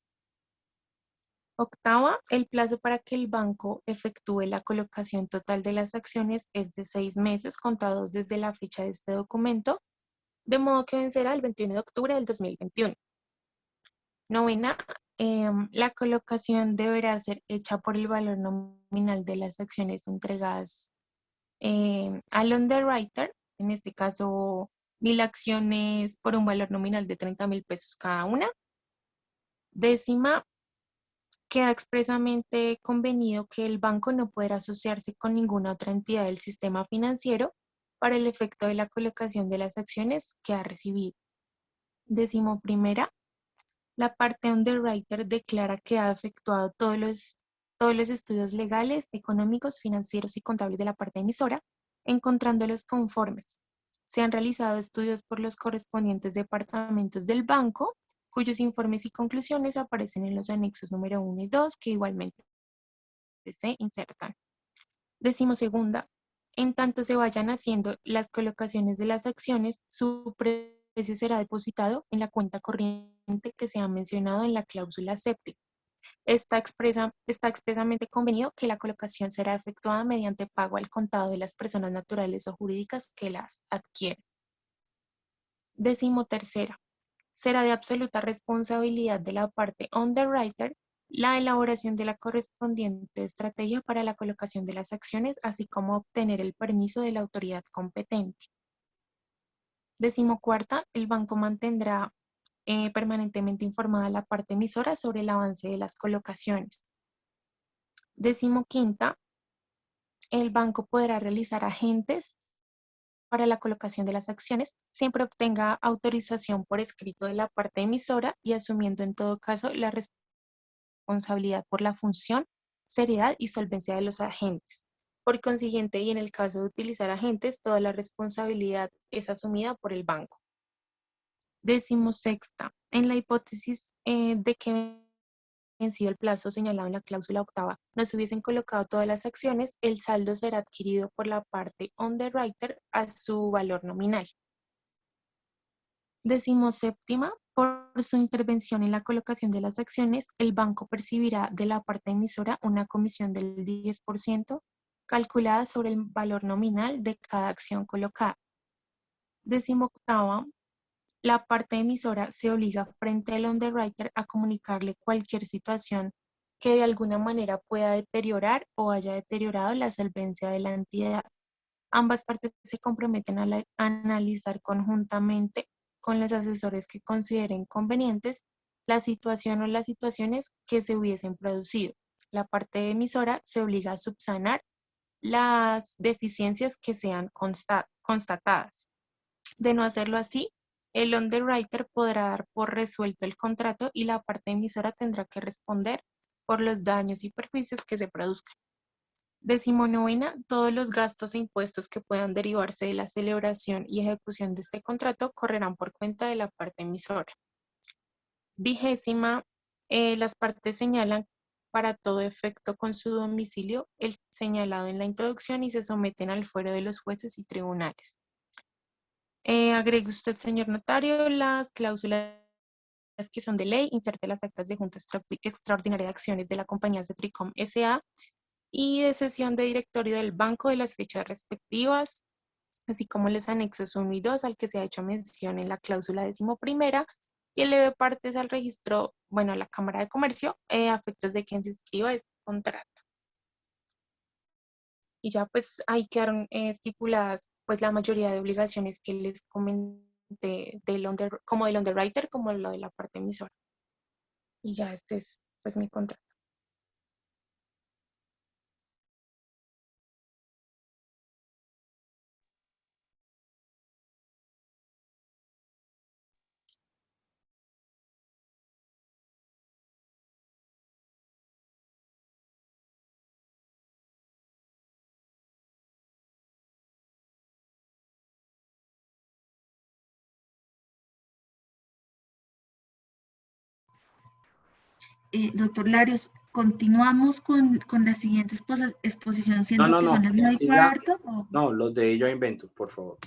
Octava, el plazo para que el banco efectúe la colocación total de las acciones es de 6 meses contados desde la fecha de este documento, de modo que vencerá el 21 de octubre del 2021. Novena, la colocación deberá ser hecha por el valor nominal de las acciones entregadas al underwriter, en este caso 1.000 acciones por un valor nominal de 30.000 pesos cada una. Décima, queda expresamente convenido que el banco no podrá asociarse con ninguna otra entidad del sistema financiero para el efecto de la colocación de las acciones que ha recibido. Décimo primera, la parte underwriter declara que ha efectuado todos los estudios legales, económicos, financieros y contables de la parte emisora, encontrándolos conformes. Se han realizado estudios por los correspondientes departamentos del banco, cuyos informes y conclusiones aparecen en los anexos número 1 y 2, que igualmente se insertan. Décimo segunda, en tanto se vayan haciendo las colocaciones de las acciones, su precio será depositado en la cuenta corriente que se ha mencionado en la cláusula séptima. Está expresamente convenido que la colocación será efectuada mediante pago al contado de las personas naturales o jurídicas que las adquieren. Décimo tercera, será de absoluta responsabilidad de la parte underwriter la elaboración de la correspondiente estrategia para la colocación de las acciones, así como obtener el permiso de la autoridad competente. Décimo cuarta, el banco mantendrá permanentemente informada a la parte emisora sobre el avance de las colocaciones. Décimo quinta, el banco podrá realizar agentes para la colocación de las acciones, siempre obtenga autorización por escrito de la parte emisora y asumiendo en todo caso la responsabilidad por la función, seriedad y solvencia de los agentes. Por consiguiente, y en el caso de utilizar agentes, toda la responsabilidad es asumida por el banco. Décimo sexta, en la hipótesis de que vencido el plazo señalado en la cláusula octava, no se hubiesen colocado todas las acciones, el saldo será adquirido por la parte underwriter a su valor nominal. Décimo séptima, por su intervención en la colocación de las acciones, el banco percibirá de la parte emisora una comisión del 10% calculada sobre el valor nominal de cada acción colocada. Décimo octava, la parte emisora se obliga frente al underwriter a comunicarle cualquier situación que de alguna manera pueda deteriorar o haya deteriorado la solvencia de la entidad. Ambas partes se comprometen a analizar conjuntamente con los asesores que consideren convenientes la situación o las situaciones que se hubiesen producido. La parte emisora se obliga a subsanar las deficiencias que sean constatadas. De no hacerlo así, el underwriter podrá dar por resuelto el contrato y la parte emisora tendrá que responder por los daños y perjuicios que se produzcan. Decimonovena, todos los gastos e impuestos que puedan derivarse de la celebración y ejecución de este contrato correrán por cuenta de la parte emisora. Vigésima, las partes señalan para todo efecto con su domicilio el señalado en la introducción y se someten al fuero de los jueces y tribunales. Agregue usted, señor notario, las cláusulas que son de ley, inserte las actas de junta extraordinaria de acciones de la compañía Cetricom S.A. y de sesión de directorio del banco de las fechas respectivas, así como los anexos 1 y 2 al que se ha hecho mención en la cláusula 11ª, y eleve partes al registro, a la Cámara de Comercio, a efectos de quien se inscriba este contrato. Y ya pues ahí quedaron estipuladas pues la mayoría de obligaciones que les comenté como del underwriter como lo de la parte emisora. Y ya este es pues mi contrato. Doctor Larios, ¿continuamos con la siguiente exposición, siendo No, que no, son las 9 y siga. cuarto? ¿O? No, los de Joint Venture, por favor.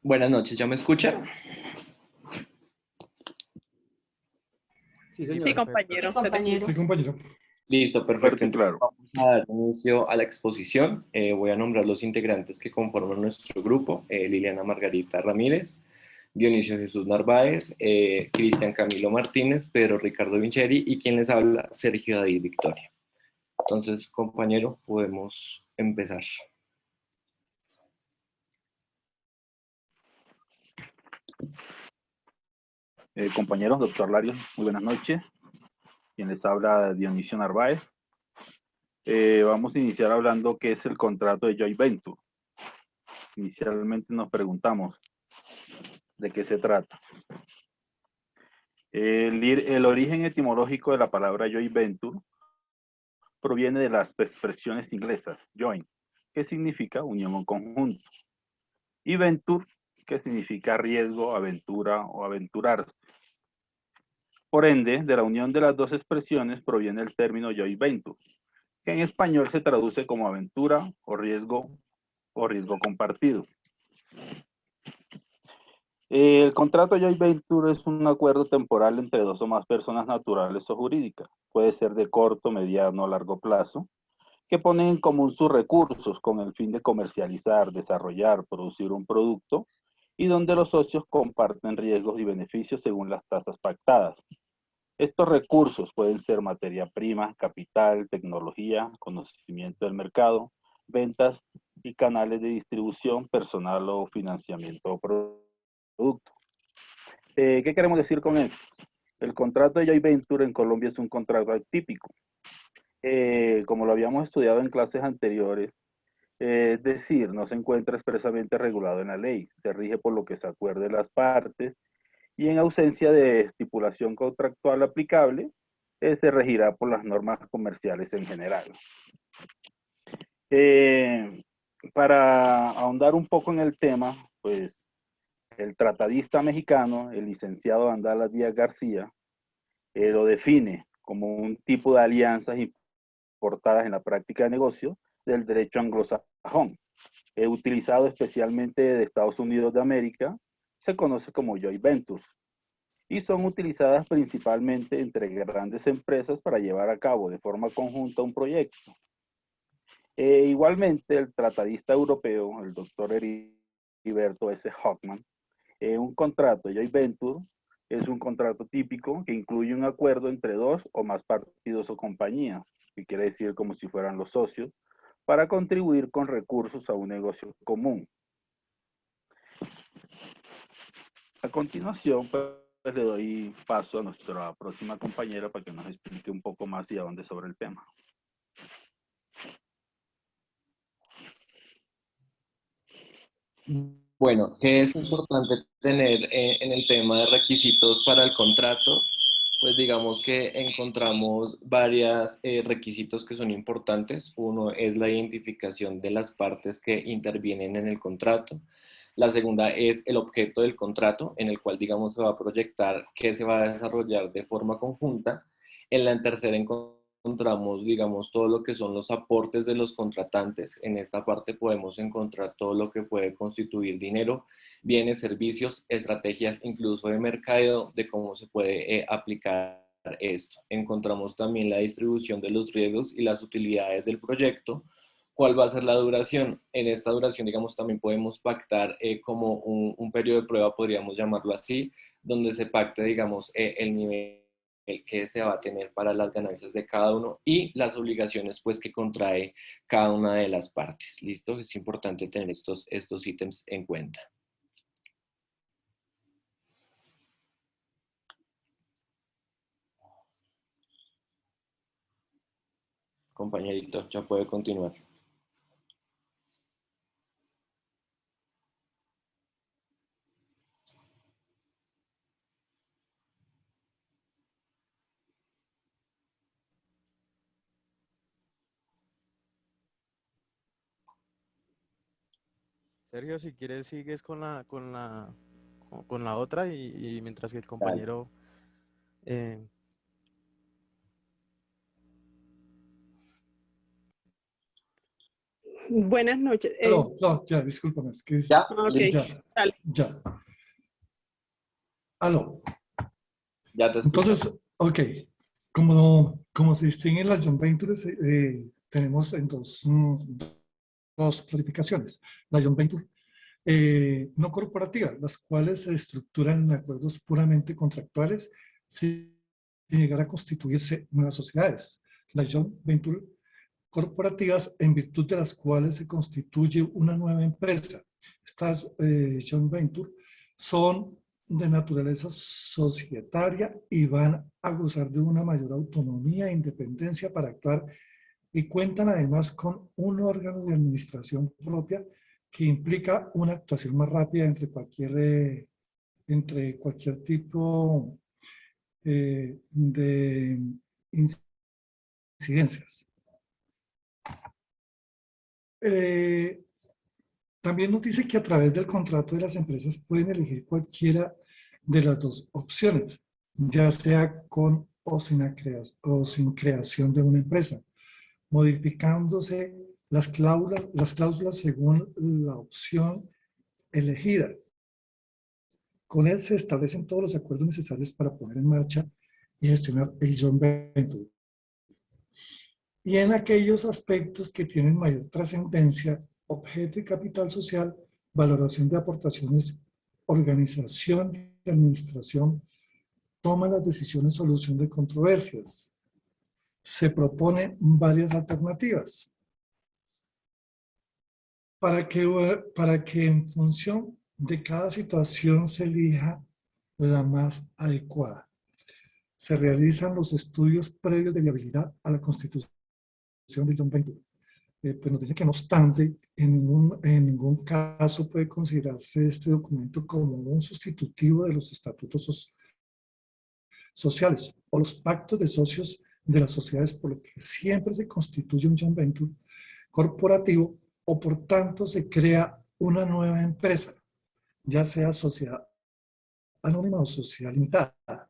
Buenas noches, ¿ya me escuchan? Sí, señor. Sí, compañero. Sí, compañero. Listo, perfecto. Entonces, vamos a dar inicio a la exposición. Voy a nombrar los integrantes que conforman nuestro grupo. Liliana Margarita Ramírez, Dionisio Jesús Narváez, Cristian Camilo Martínez, Pedro Ricardo Vincheri y quien les habla, Sergio David Victoria. Entonces, compañero, podemos empezar. Compañeros, doctor Larios, muy buenas noches. Quien les habla, Dionisio Narváez. Vamos a iniciar hablando qué es el contrato de Joint Venture. Inicialmente nos preguntamos de qué se trata. El origen etimológico de la palabra Joint Venture proviene de las expresiones inglesas joint, que significa unión o conjunto, y venture, que significa riesgo, aventura o aventurarse. Por ende, de la unión de las dos expresiones proviene el término joint venture, que en español se traduce como aventura o riesgo compartido. El contrato joint venture es un acuerdo temporal entre dos o más personas naturales o jurídicas. Puede ser de corto, mediano o largo plazo, que ponen en común sus recursos con el fin de comercializar, desarrollar, producir un producto, y donde los socios comparten riesgos y beneficios según las tasas pactadas. Estos recursos pueden ser materia prima, capital, tecnología, conocimiento del mercado, ventas y canales de distribución, personal o financiamiento o producto. ¿Qué queremos decir con esto? El contrato de joint venture en Colombia es un contrato atípico. Como lo habíamos estudiado en clases anteriores, es decir, no se encuentra expresamente regulado en la ley, se rige por lo que se acuerde las partes y en ausencia de estipulación contractual aplicable, se regirá por las normas comerciales en general. Para ahondar un poco en el tema, pues el tratadista mexicano, el licenciado Andalas Díaz García, lo define como un tipo de alianzas importadas en la práctica de negocio del derecho anglosajón, utilizado especialmente de Estados Unidos de América, se conoce como joint ventures, y son utilizadas principalmente entre grandes empresas para llevar a cabo de forma conjunta un proyecto. Igualmente, el tratadista europeo, el doctor Heriberto S. Hoffman, un contrato joint venture es un contrato típico que incluye un acuerdo entre dos o más partidos o compañías, que quiere decir como si fueran los socios, para contribuir con recursos a un negocio común. A continuación, pues le doy paso a nuestra próxima compañera para que nos explique un poco más y a dónde sobre el tema. Bueno, ¿qué es importante tener en el tema de requisitos para el contrato? Pues digamos que encontramos varios requisitos que son importantes. Uno es la identificación de las partes que intervienen en el contrato. La segunda es el objeto del contrato, en el cual, digamos, se va a proyectar qué se va a desarrollar de forma conjunta. En la tercera encontramos, digamos, todo lo que son los aportes de los contratantes. En esta parte podemos encontrar todo lo que puede constituir dinero, bienes, servicios, estrategias, incluso de mercadeo, de cómo se puede aplicar esto. Encontramos también la distribución de los riesgos y las utilidades del proyecto. ¿Cuál va a ser la duración? En esta duración, digamos, también podemos pactar como un periodo de prueba, podríamos llamarlo así, donde se pacte, digamos, el nivel que se va a tener para las ganancias de cada uno y las obligaciones pues que contrae cada una de las partes. ¿Listo? Es importante tener estos ítems en cuenta. compañerito, ya puede continuar. Sergio, si quieres sigues con la otra y mientras que el compañero... Buenas noches. No, ya, discúlpame, es que ¿Ya? Okay. ya. Aló. Ya te escucho. Entonces, ok, como se distingue las joint ventures, tenemos en dos clasificaciones. La joint venture no corporativa, las cuales se estructuran en acuerdos puramente contractuales sin llegar a constituirse nuevas sociedades. Las joint venture corporativas, en virtud de las cuales se constituye una nueva empresa. Estas joint venture son de naturaleza societaria y van a gozar de una mayor autonomía e independencia para actuar, y cuentan además con un órgano de administración propia que implica una actuación más rápida entre cualquier tipo de incidencias. También nos dice que a través del contrato de las empresas pueden elegir cualquiera de las dos opciones, ya sea con o sin creación de una empresa, modificándose las cláusulas según la opción elegida. Con él se establecen todos los acuerdos necesarios para poner en marcha y gestionar el joint venture. Y en aquellos aspectos que tienen mayor trascendencia, objeto y capital social, valoración de aportaciones, organización y administración, toma las decisiones, solución de controversias. Se proponen varias alternativas para que en función de cada situación se elija la más adecuada. Se realizan los estudios previos de viabilidad a la constitución de joint venture. Pues nos dice que no obstante, en ningún caso puede considerarse este documento como un sustitutivo de los estatutos sociales o los pactos de socios de las sociedades, por lo que siempre se constituye un joint venture corporativo o por tanto se crea una nueva empresa, ya sea sociedad anónima o sociedad limitada.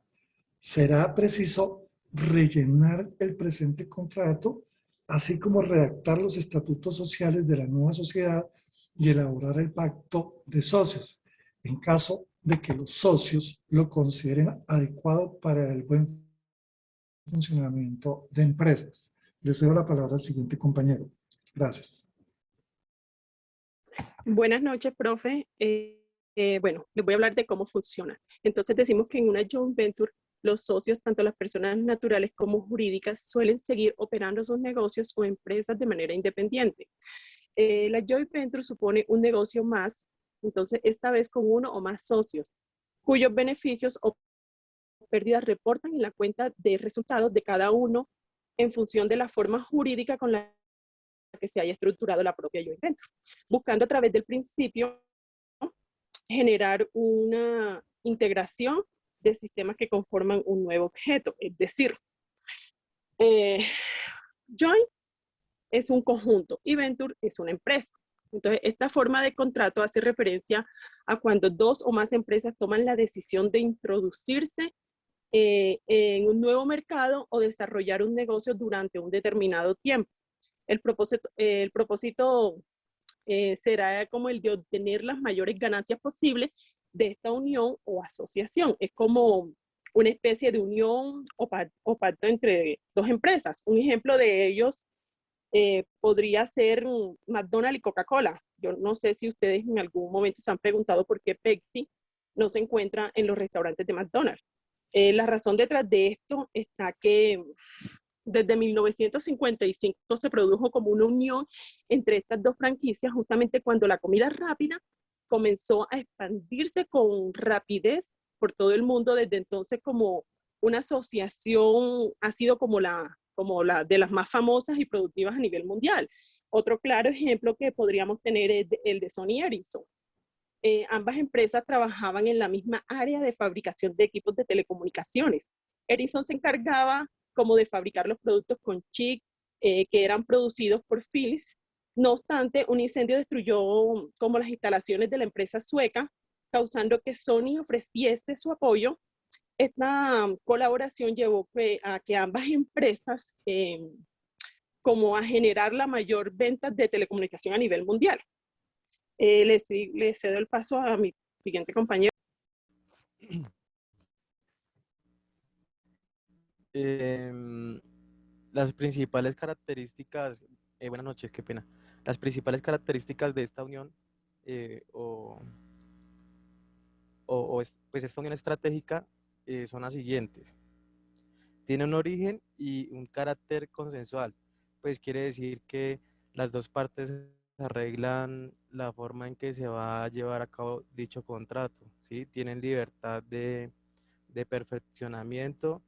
Será preciso rellenar el presente contrato, así como redactar los estatutos sociales de la nueva sociedad y elaborar el pacto de socios, en caso de que los socios lo consideren adecuado para el buen funcionamiento de empresas. Les doy la palabra al siguiente compañero. Gracias. Buenas noches, profe. Bueno, les voy a hablar de cómo funciona. Entonces decimos que en una joint venture los socios, tanto las personas naturales como jurídicas, suelen seguir operando sus negocios o empresas de manera independiente. La joint venture supone un negocio más, entonces esta vez con uno o más socios, cuyos beneficios o pérdidas reportan en la cuenta de resultados de cada uno en función de la forma jurídica con la que se haya estructurado la propia joint venture, buscando a través del principio generar una integración de sistemas que conforman un nuevo objeto. Es decir, joint es un conjunto y venture es una empresa. Entonces, esta forma de contrato hace referencia a cuando dos o más empresas toman la decisión de introducirse en un nuevo mercado o desarrollar un negocio durante un determinado tiempo. El propósito será como el de obtener las mayores ganancias posibles de esta unión o asociación. Es como una especie de unión o pacto entre dos empresas. Un ejemplo de ellos podría ser McDonald's y Coca-Cola. Yo no sé si ustedes en algún momento se han preguntado por qué Pepsi no se encuentra en los restaurantes de McDonald's. La razón detrás de esto está que desde 1955 se produjo como una unión entre estas dos franquicias, justamente cuando la comida rápida comenzó a expandirse con rapidez por todo el mundo. Desde entonces, como una asociación ha sido como la como de las más famosas y productivas a nivel mundial. Otro claro ejemplo que podríamos tener es el de Sony Ericsson. Ambas empresas trabajaban en la misma área de fabricación de equipos de telecomunicaciones. Ericsson se encargaba como de fabricar los productos con chips que eran producidos por Philips. No obstante, un incendio destruyó como las instalaciones de la empresa sueca, causando que Sony ofreciese su apoyo. Esta colaboración llevó a que ambas empresas como a generar la mayor venta de telecomunicación a nivel mundial. Le cedo el paso a mi siguiente compañero. Las principales características, buenas noches, qué pena. Las principales características de esta unión pues esta unión estratégica son las siguientes. Tiene un origen y un carácter consensual, pues quiere decir que las dos partes arreglan la forma en que se va a llevar a cabo dicho contrato, ¿sí? Tienen libertad de perfeccionamiento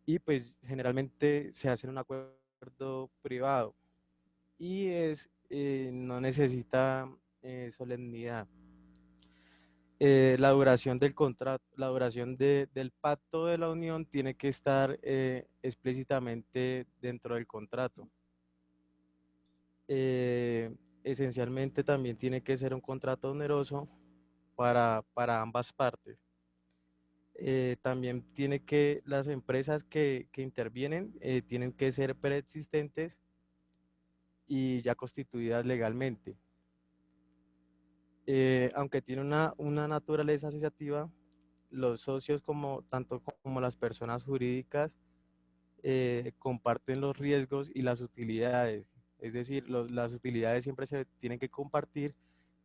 y pues generalmente se hace un acuerdo privado y no necesita solemnidad. La duración del contrato, la duración del pacto de la unión tiene que estar explícitamente dentro del contrato. Esencialmente también tiene que ser un contrato oneroso para ambas partes. También las empresas que intervienen tienen que ser preexistentes y ya constituidas legalmente. Aunque tiene una naturaleza asociativa, los socios tanto como las personas jurídicas comparten los riesgos y las utilidades. Es decir, las utilidades siempre se tienen que compartir,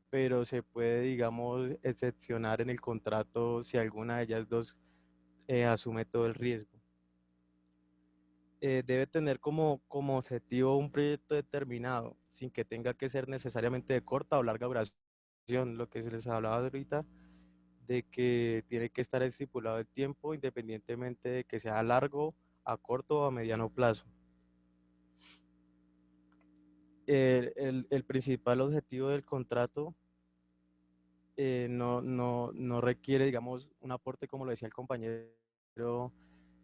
pero se puede, digamos, excepcionar en el contrato si alguna de ellas dos asume todo el riesgo. Debe tener como objetivo un proyecto determinado, sin que tenga que ser necesariamente de corta o larga duración, lo que se les hablaba ahorita, de que tiene que estar estipulado el tiempo independientemente de que sea a largo, a corto o a mediano plazo. El principal objetivo del contrato no requiere, digamos, un aporte, como lo decía el compañero,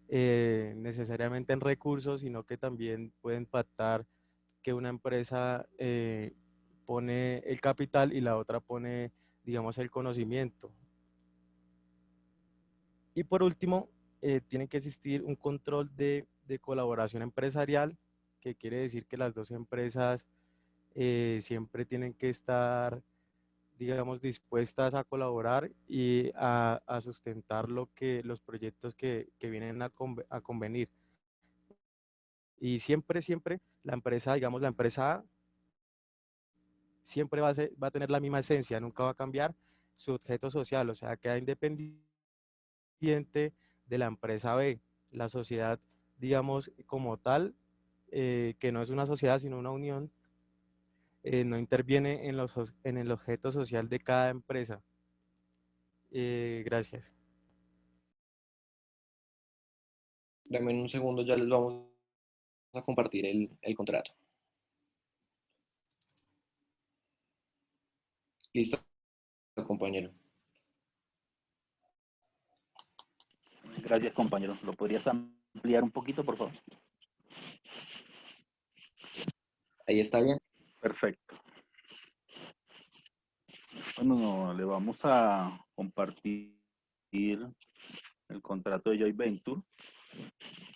necesariamente en recursos, sino que también puede impactar que una empresa pone el capital y la otra pone, digamos, el conocimiento. Y por último, tiene que existir un control de colaboración empresarial, que quiere decir que las dos empresas siempre tienen que estar, digamos, dispuestas a colaborar y a sustentar los proyectos que vienen a convenir. Y siempre la empresa, digamos, la empresa A siempre va a tener la misma esencia, nunca va a cambiar su objeto social, o sea, queda independiente de la empresa B. La sociedad, digamos, como tal, que no es una sociedad sino una unión, no interviene en el objeto social de cada empresa. Gracias. Dame un segundo, ya les vamos a compartir el contrato. Listo, compañero. Gracias, compañero. ¿Lo podrías ampliar un poquito, por favor? Ahí está bien. Perfecto. Bueno, le vamos a compartir el contrato de Joint Venture.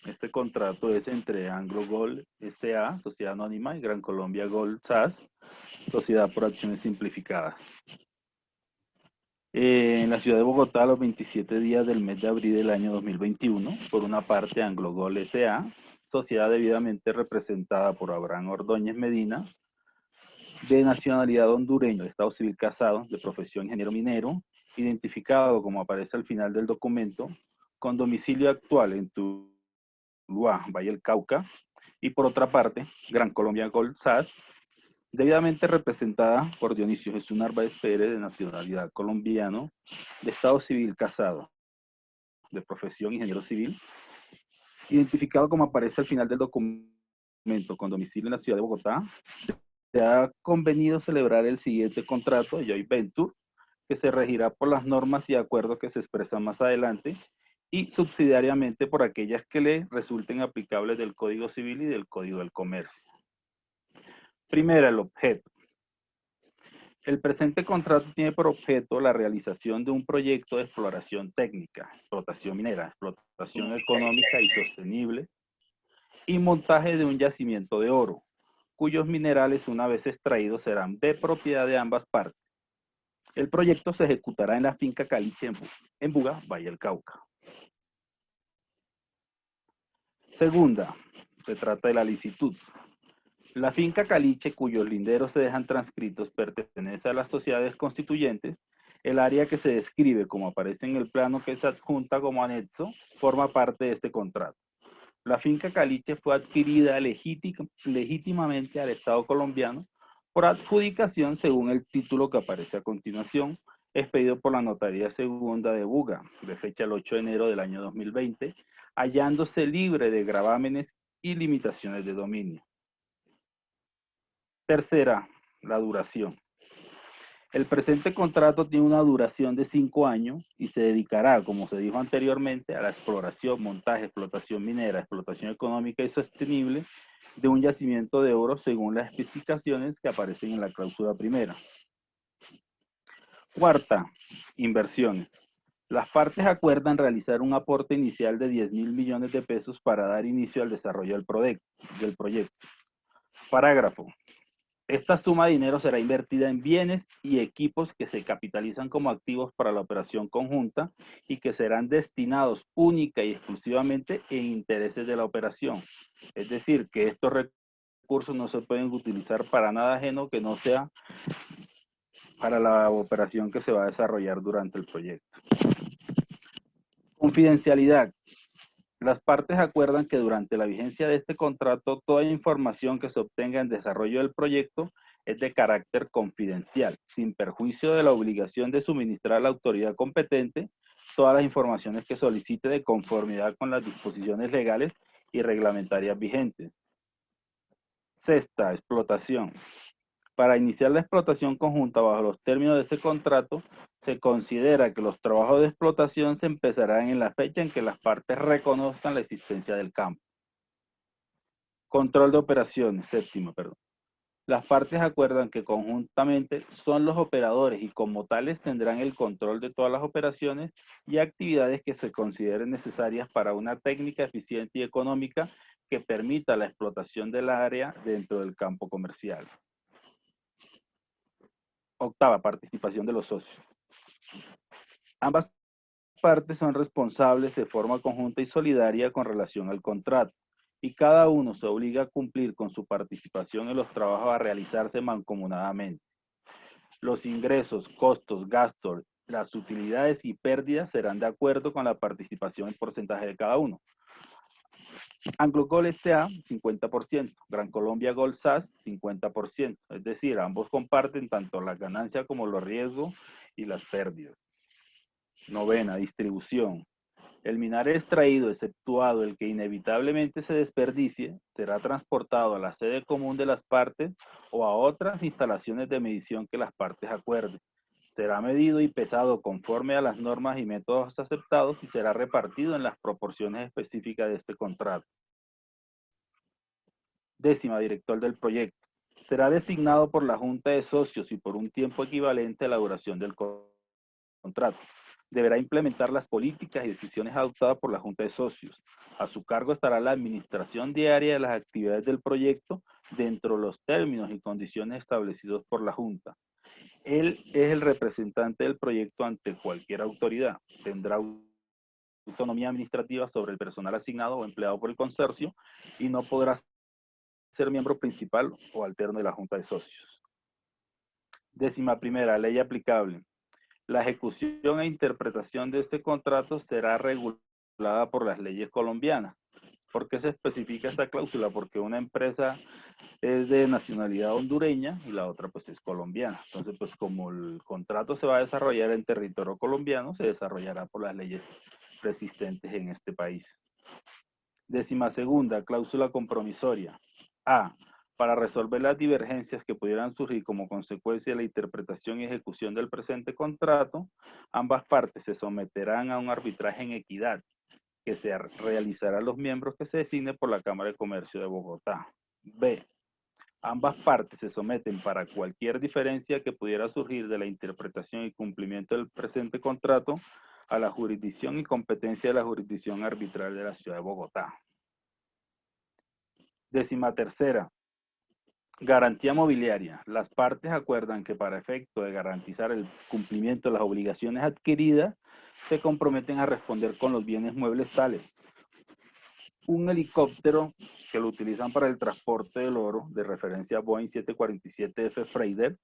Este contrato es entre Anglo Gold S.A., Sociedad Anónima, y Gran Colombia Gold SAS, Sociedad por Acciones Simplificadas. En la ciudad de Bogotá, los 27 días del mes de abril del año 2021, por una parte Anglo Gold S.A., sociedad debidamente representada por Abraham Ordóñez Medina, de nacionalidad hondureño, de estado civil casado, de profesión ingeniero minero, identificado como aparece al final del documento, con domicilio actual en Tuluá, Valle del Cauca, y por otra parte, Gran Colombia Gold SAS, debidamente representada por Dionisio Jesús Narváez Pérez, de nacionalidad colombiano, de estado civil casado, de profesión ingeniero civil, identificado como aparece al final del documento con domicilio en la ciudad de Bogotá, se ha convenido celebrar el siguiente contrato de joint venture, que se regirá por las normas y acuerdos que se expresan más adelante, y subsidiariamente por aquellas que le resulten aplicables del Código Civil y del Código del Comercio. Primera, el objeto. El presente contrato tiene por objeto la realización de un proyecto de exploración técnica, explotación minera, explotación económica y sostenible, y montaje de un yacimiento de oro, cuyos minerales una vez extraídos serán de propiedad de ambas partes. El proyecto se ejecutará en la finca Caliche en Buga, Valle del Cauca. Segunda, se trata de la licitud. La finca Caliche, cuyos linderos se dejan transcritos, pertenece a las sociedades constituyentes. El área que se describe, como aparece en el plano que se adjunta como anexo, forma parte de este contrato. La finca Caliche fue adquirida legítimamente al Estado colombiano por adjudicación según el título que aparece a continuación, expedido por la Notaría Segunda de Buga, de fecha el 8 de enero del año 2020, hallándose libre de gravámenes y limitaciones de dominio. Tercera, la duración. El presente contrato tiene una duración de 5 años y se dedicará, como se dijo anteriormente, a la exploración, montaje, explotación minera, explotación económica y sostenible de un yacimiento de oro según las especificaciones que aparecen en la cláusula primera. Cuarta, inversiones. Las partes acuerdan realizar un aporte inicial de 10.000 millones de pesos para dar inicio al desarrollo del proyecto. Parágrafo. Esta suma de dinero será invertida en bienes y equipos que se capitalizan como activos para la operación conjunta y que serán destinados única y exclusivamente en intereses de la operación. Es decir, que estos recursos no se pueden utilizar para nada ajeno que no sea para la operación que se va a desarrollar durante el proyecto. Confidencialidad. Las partes acuerdan que durante la vigencia de este contrato, toda información que se obtenga en desarrollo del proyecto es de carácter confidencial, sin perjuicio de la obligación de suministrar a la autoridad competente todas las informaciones que solicite de conformidad con las disposiciones legales y reglamentarias vigentes. Sexta, explotación. Para iniciar la explotación conjunta bajo los términos de este contrato, se considera que los trabajos de explotación se empezarán en la fecha en que las partes reconozcan la existencia del campo. Control de operaciones, séptimo, perdón. Las partes acuerdan que conjuntamente son los operadores y como tales tendrán el control de todas las operaciones y actividades que se consideren necesarias para una técnica eficiente y económica que permita la explotación del área dentro del campo comercial. Octava, participación de los socios. Ambas partes son responsables de forma conjunta y solidaria con relación al contrato, y cada uno se obliga a cumplir con su participación en los trabajos a realizarse mancomunadamente. Los ingresos, costos, gastos, las utilidades y pérdidas serán de acuerdo con la participación en porcentaje de cada uno. Anglo Gold S.A. 50%, Gran Colombia Gold SAS 50%, es decir, ambos comparten tanto las ganancias como los riesgos y las pérdidas. Novena, distribución. El mineral extraído, exceptuado el que inevitablemente se desperdicie, será transportado a la sede común de las partes o a otras instalaciones de medición que las partes acuerden. Será medido y pesado conforme a las normas y métodos aceptados y será repartido en las proporciones específicas de este contrato. Décima, director del proyecto. Será designado por la Junta de Socios y por un tiempo equivalente a la duración del contrato. Deberá implementar las políticas y decisiones adoptadas por la Junta de Socios. A su cargo estará la administración diaria de las actividades del proyecto dentro de los términos y condiciones establecidos por la Junta. Él es el representante del proyecto ante cualquier autoridad. Tendrá autonomía administrativa sobre el personal asignado o empleado por el consorcio y no podrá ser miembro principal o alterno de la Junta de Socios. Décima primera, ley aplicable. La ejecución e interpretación de este contrato será regulada por las leyes colombianas. ¿Por qué se especifica esta cláusula? Porque una empresa es de nacionalidad hondureña y la otra pues es colombiana. Entonces pues como el contrato se va a desarrollar en territorio colombiano, se desarrollará por las leyes persistentes en este país. 12ª, cláusula compromisoria. A. Para resolver las divergencias que pudieran surgir como consecuencia de la interpretación y ejecución del presente contrato, ambas partes se someterán a un arbitraje en equidad que se realizará a los miembros que se designe por la Cámara de Comercio de Bogotá. B. Ambas partes se someten para cualquier diferencia que pudiera surgir de la interpretación y cumplimiento del presente contrato a la jurisdicción y competencia de la jurisdicción arbitral de la Ciudad de Bogotá. 13ª. Garantía mobiliaria. Las partes acuerdan que para efecto de garantizar el cumplimiento de las obligaciones adquiridas, se comprometen a responder con los bienes muebles tales: un helicóptero que lo utilizan para el transporte del oro, de referencia Boeing 747F Freighter,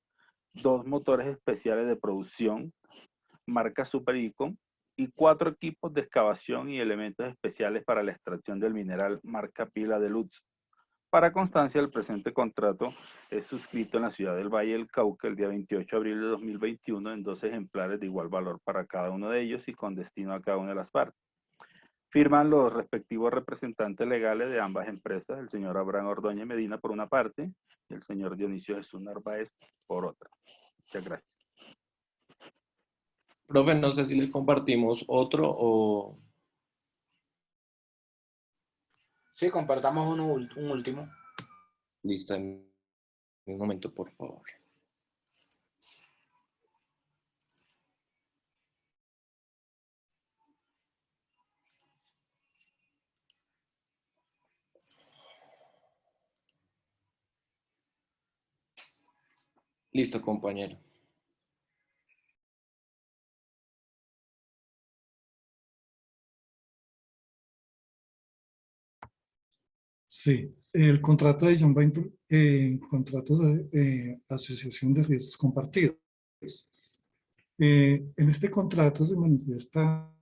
2 motores especiales de producción, marca Super Icon, y 4 equipos de excavación y elementos especiales para la extracción del mineral, marca Pila Deluxe. Para constancia, el presente contrato es suscrito en la ciudad del Valle del Cauca el día 28 de abril de 2021 en 2 ejemplares de igual valor para cada uno de ellos y con destino a cada una de las partes. Firman los respectivos representantes legales de ambas empresas, el señor Abraham Ordóñez Medina por una parte y el señor Dionisio Jesús Narváez por otra. Muchas gracias. Profe, no sé si le compartimos otro o... Sí, compartamos un último. Listo, un momento, por favor. Listo, compañero. Sí, el contrato de John Venture, contratos de asociación de riesgos compartidos. En este contrato se manifiesta,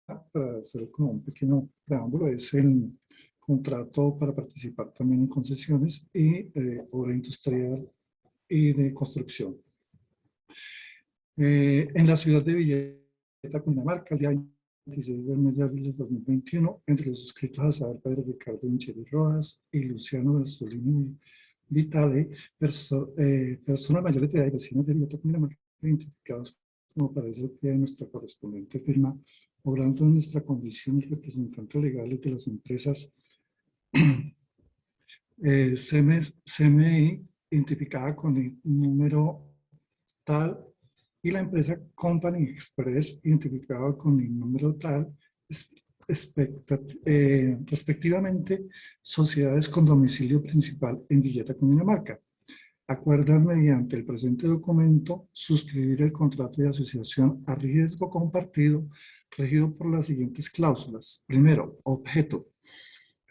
para hacer como un pequeño preámbulo, es el contrato para participar también en concesiones y obra industrial y de construcción. En la ciudad de Villeta, Cundinamarca, el día 26 de mes de abril de 2021, entre los suscritos a saber Pedro Ricardo Vincheri Rojas y Luciano Solini Vitale, personas mayores de edad y vecinos de Villeta, Cundinamarca, identificados como aparece el pie de nuestra correspondiente firma, obrando en nuestra condición y representantes legales de las empresas CMI, identificada con el número tal, y la empresa Company Express, identificada con el número tal, respectivamente, sociedades con domicilio principal en Villeta, Cundinamarca. Acuerdan mediante el presente documento suscribir el contrato de asociación a riesgo compartido regido por las siguientes cláusulas. Primero, objeto.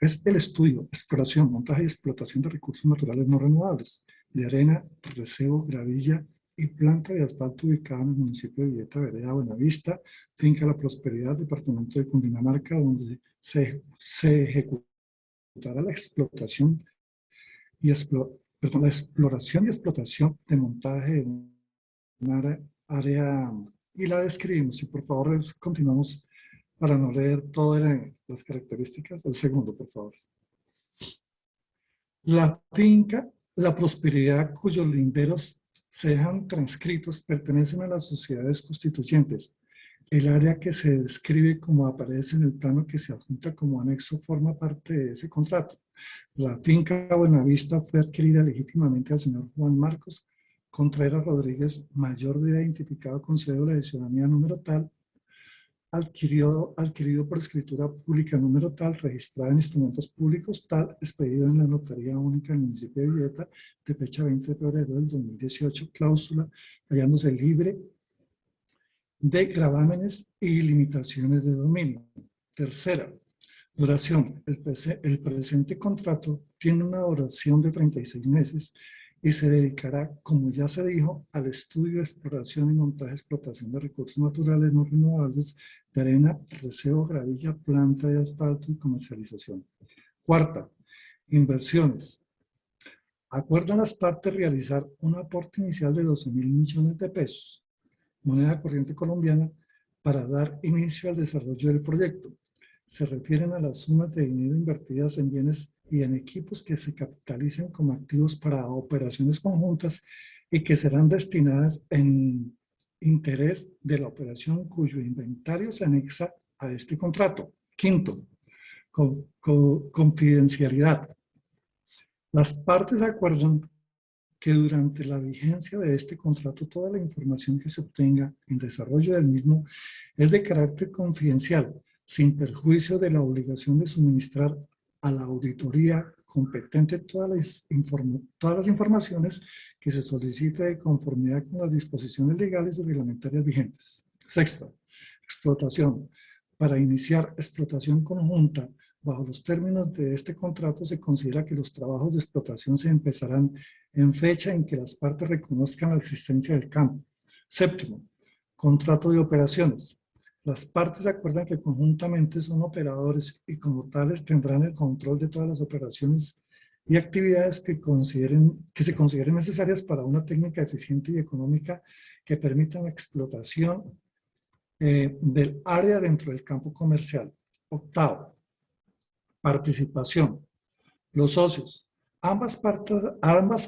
Es el estudio, exploración, montaje y explotación de recursos naturales no renovables, de arena, recebo, gravilla y planta de asfalto ubicada en el municipio de Villeta, vereda Buenavista, finca La Prosperidad, departamento de Cundinamarca, donde se ejecutará la explotación y la exploración y explotación de montaje de una área, y la describimos. Y por favor continuamos para no leer todas las características. El segundo, por favor. La finca La Prosperidad, cuyos linderos sean transcritos, pertenecen a las sociedades constituyentes. El área que se describe como aparece en el plano que se adjunta como anexo forma parte de ese contrato. La finca Buenavista fue adquirida legítimamente al señor Juan Marcos Contreras Rodríguez, mayor de edad, identificado con cédula de ciudadanía número tal, adquirido por escritura pública número tal, registrada en instrumentos públicos tal, expedido en la Notaría Única del municipio de Villeta, de fecha 20 de febrero del 2018, cláusula, hallándose libre de gravámenes y limitaciones de dominio. Tercera, duración. El presente contrato tiene una duración de 36 meses y se dedicará, como ya se dijo, al estudio, exploración y montaje, explotación de recursos naturales no renovables, de arena, recebo, gravilla, planta de asfalto y comercialización. Cuarta, inversiones. Acuerdan las partes realizar un aporte inicial de 12.000 millones de pesos, moneda corriente colombiana, para dar inicio al desarrollo del proyecto. se refieren a las sumas de dinero invertidas en bienes y en equipos que se capitalicen como activos para operaciones conjuntas y que serán destinadas en interés de la operación cuyo inventario se anexa a este contrato. Quinto, confidencialidad. Las partes acuerdan que durante la vigencia de este contrato toda la información que se obtenga en desarrollo del mismo es de carácter confidencial, sin perjuicio de la obligación de suministrar a la auditoría competente todas las informaciones que se solicite de conformidad con las disposiciones legales y reglamentarias vigentes. Sexto, explotación. Para iniciar explotación conjunta, bajo los términos de este contrato se considera que los trabajos de explotación se empezarán en fecha en que las partes reconozcan la existencia del campo. Séptimo, contrato de operaciones. Las partes acuerdan que conjuntamente son operadores y como tales tendrán el control de todas las operaciones y actividades que se consideren necesarias para una técnica eficiente y económica que permita la explotación del área dentro del campo comercial. Octavo, participación. Los socios. Ambas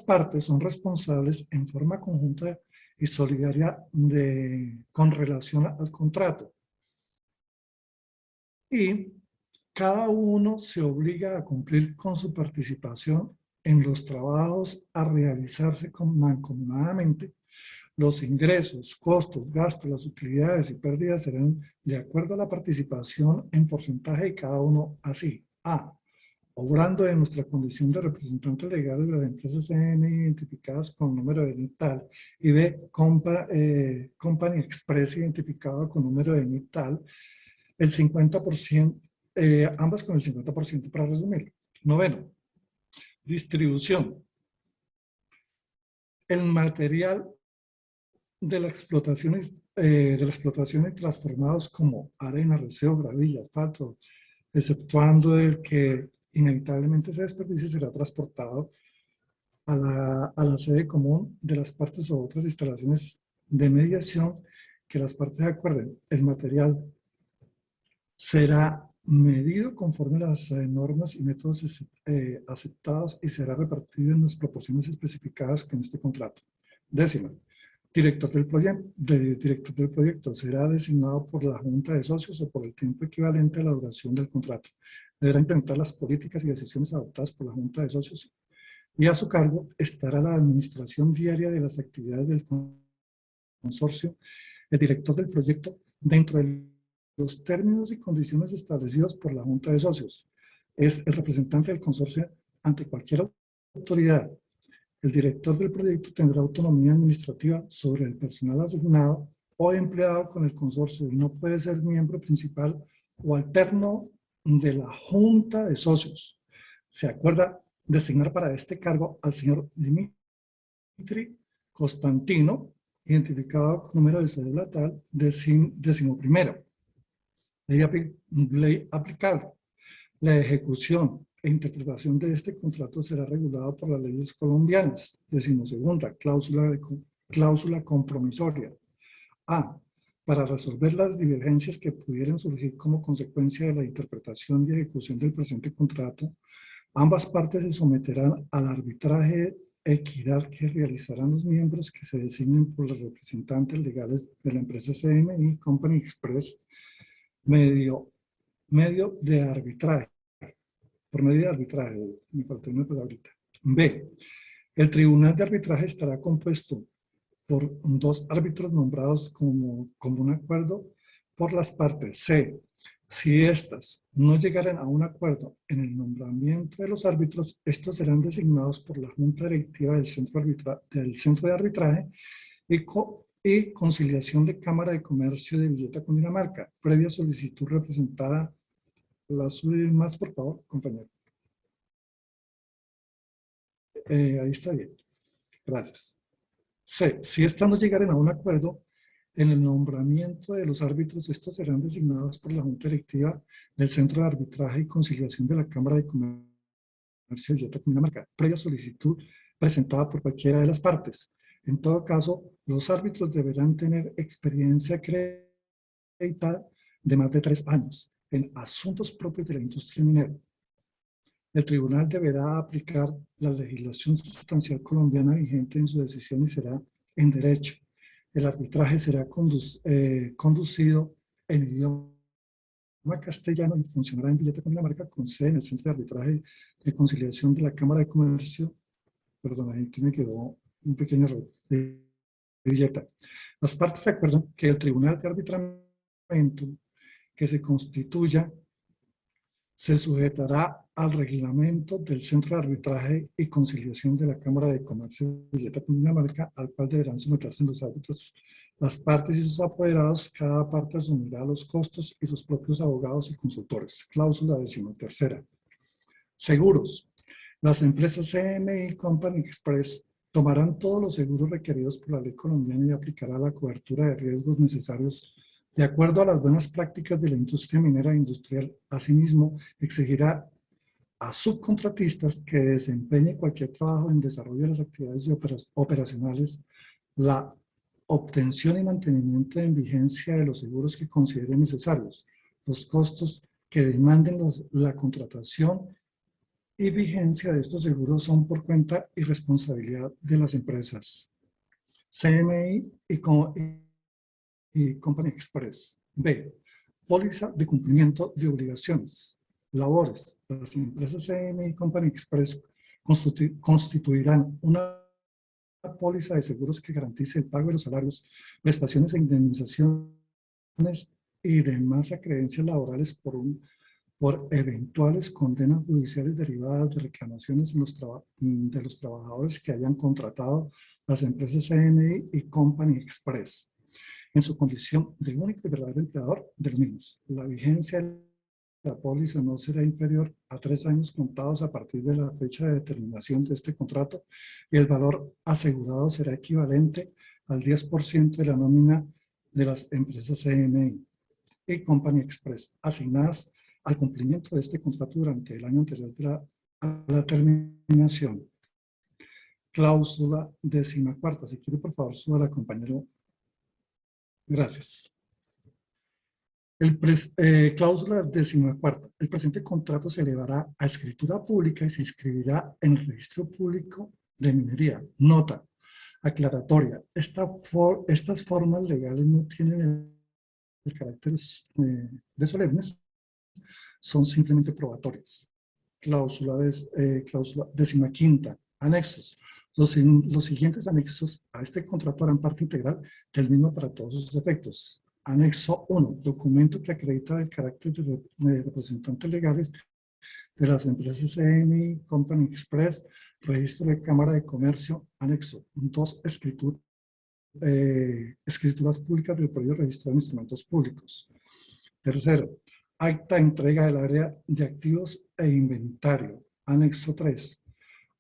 partes son responsables en forma conjunta y solidaria con relación al contrato. Y cada uno se obliga a cumplir con su participación en los trabajos a realizarse mancomunadamente. Los ingresos, costos, gastos, las utilidades y pérdidas serán de acuerdo a la participación en porcentaje de cada uno así. A. Obrando de nuestra condición de representantes legales de las empresas CN identificadas con número de NIT tal, y B. Company Express identificado con número de NIT tal, el 50%, ambas con el 50% para resumir. Noveno, distribución. El material de la explotación y transformados como arena, reseo, gravilla, asfalto, exceptuando el que inevitablemente se desperdicie, será transportado a la sede común de las partes o otras instalaciones de mediación que las partes acuerden. El material será medido conforme a las normas y métodos aceptados y será repartido en las proporciones especificadas en este contrato. Décima, director del proyecto será designado por la Junta de Socios o por el tiempo equivalente a la duración del contrato. Deberá implementar las políticas y decisiones adoptadas por la Junta de Socios y a su cargo estará la administración diaria de las actividades del consorcio. El director del proyecto, dentro de los términos y condiciones establecidos por la Junta de Socios, es el representante del consorcio ante cualquier autoridad. El director del proyecto tendrá autonomía administrativa sobre el personal asignado o empleado con el consorcio y no puede ser miembro principal o alterno de la Junta de Socios. Se acuerda designar para este cargo al señor Dimitri Constantino, identificado con número de cédula tal, 11º. Ley aplicable. La ejecución e interpretación de este contrato será regulada por las leyes colombianas. 12ª, cláusula compromisoria. A. Para resolver las divergencias que pudieran surgir como consecuencia de la interpretación y ejecución del presente contrato, ambas partes se someterán al arbitraje equidad que realizarán los miembros que se designen por los representantes legales de la empresa CNI Company Express medio de arbitraje. Por medio de arbitraje, me faltó una palabrita. B. El tribunal de arbitraje estará compuesto por 2 árbitros nombrados como un acuerdo por las partes. C. Si éstas no llegaran a un acuerdo en el nombramiento de los árbitros, estos serán designados por la Junta Directiva del Centro de Arbitraje y conciliación de Cámara de Comercio de Villeta, Cundinamarca, previa solicitud representada. La subir más, por favor, compañero. Ahí está bien. Gracias. C. Si estas no llegaren a un acuerdo en el nombramiento de los árbitros, estos serán designados por la Junta Directiva del Centro de Arbitraje y Conciliación de la Cámara de Comercio de Villeta, Cundinamarca, previa solicitud presentada por cualquiera de las partes. En todo caso, los árbitros deberán tener experiencia acreditada de más de 3 años. en asuntos propios de la industria minera. El tribunal deberá aplicar la legislación sustancial colombiana vigente en su decisión y será en derecho. El arbitraje será conducido en idioma castellano y funcionará en Villeta, Cundinamarca, con sede en el Centro de Arbitraje de Conciliación de la Cámara de Comercio. Perdón, aquí me quedó un pequeño error. De Villeta. Las partes acuerdan que el Tribunal de Arbitramiento que se constituya se sujetará al reglamento del Centro de Arbitraje y Conciliación de la Cámara de Comercio de Villeta, Cundinamarca, al cual deberán someterse los árbitros, las partes y sus apoderados. Cada parte asumirá los costos y sus propios abogados y consultores. Cláusula 13ª. Seguros. Las empresas CMI Company Express tomarán todos los seguros requeridos por la ley colombiana y aplicará la cobertura de riesgos necesarios de acuerdo a las buenas prácticas de la industria minera e industrial. Asimismo, exigirá a subcontratistas que desempeñen cualquier trabajo en desarrollo de las actividades operacionales la obtención y mantenimiento en vigencia de los seguros que consideren necesarios, los costos que demanden la contratación y vigencia de estos seguros son por cuenta y responsabilidad de las empresas CMI y Company Express. B. Póliza de cumplimiento de obligaciones. Labores. Las empresas CMI y Company Express constituirán una póliza de seguros que garantice el pago de los salarios, prestaciones e indemnizaciones y demás acreencias laborales por eventuales condenas judiciales derivadas de reclamaciones de los trabajadores que hayan contratado las empresas CMI y Company Express en su condición de único y verdadero empleador de los mismos. La vigencia de la póliza no será inferior a 3 años contados a partir de la fecha de determinación de este contrato y el valor asegurado será equivalente al 10% de la nómina de las empresas CMI y Company Express asignadas al cumplimiento de este contrato durante el año anterior a la terminación. Cláusula 14ª. Si quiere, por favor, suba la compañero. Gracias. Cláusula 14ª. El presente contrato se elevará a escritura pública y se inscribirá en el registro público de minería. Nota aclaratoria. Estas formas legales no tienen el carácter de solemnes, son simplemente probatorias. Cláusula 15ª. Anexos. Los siguientes anexos a este contrato harán parte integral del mismo para todos sus efectos. Anexo 1. Documento que acredita el carácter de representantes legales de las empresas CMI, Company Express, registro de Cámara de Comercio. Anexo 2. Escrituras públicas del periodo registrado en instrumentos públicos. Tercero. Acta entrega del área de activos e inventario. Anexo 3.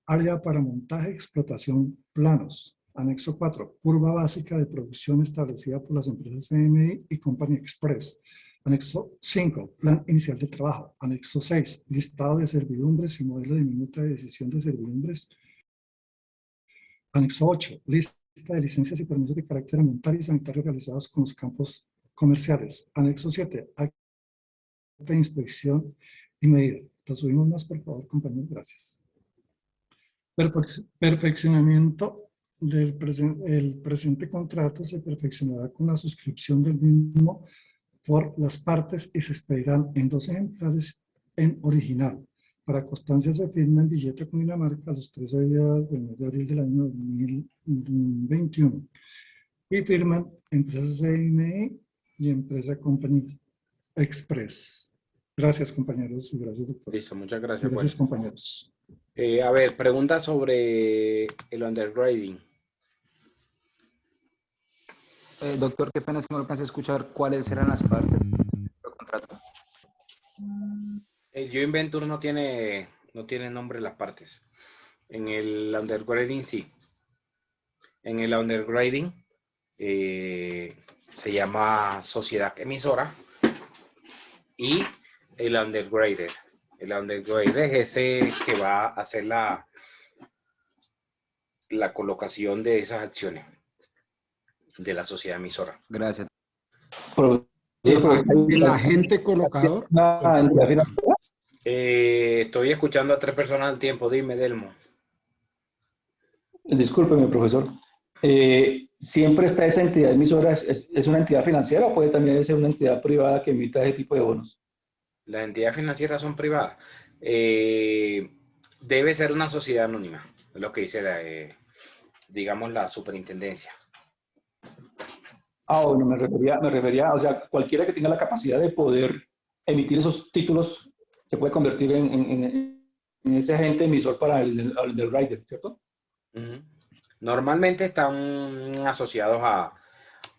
Área para montaje, explotación, planos. Anexo 4. Curva básica de producción establecida por las empresas CMI y Company Express. Anexo 5. Plan inicial de trabajo. Anexo 6. Listado de servidumbres y modelo de minuta de decisión de servidumbres. Anexo 8. Lista de licencias y permisos de carácter ambiental y sanitario realizados con los campos comerciales. Anexo 7. Acta de inspección y medida. Lo subimos más, por favor, compañeros. Gracias. Perfeccionamiento del presente contrato se perfeccionará con la suscripción del mismo por las partes y se expedirán en 2 ejemplares en original. Para constancia se firma en Villeta, Cundinamarca, los 13 días del mes de abril del año 2021. Y firman empresas CMI y empresa Company Express. Gracias, compañeros, y gracias, doctor. Listo, muchas gracias. Gracias, compañeros. A ver, pregunta sobre el undergrading. Doctor, qué pena, es que no alcancé a escuchar cuáles eran las partes del contrato. El joint venture no tiene nombre las partes. En el undergrading sí. En el undergrading se llama sociedad emisora y el undergrader. El undergrader es ese que va a hacer la colocación de esas acciones de la sociedad emisora. Gracias. El agente colocador. ¿Entidad financiera? Estoy escuchando a 3 personas al tiempo. Dime, Delmo. Discúlpeme, profesor. ¿Siempre está esa entidad emisora? ¿Es una entidad financiera o puede también ser una entidad privada que emita ese tipo de bonos? Las entidades financieras son privadas. Debe ser una sociedad anónima, es lo que dice digamos, la superintendencia. Bueno, me refería, o sea, cualquiera que tenga la capacidad de poder emitir esos títulos se puede convertir en ese agente emisor para el del rider, ¿cierto? Normalmente están asociados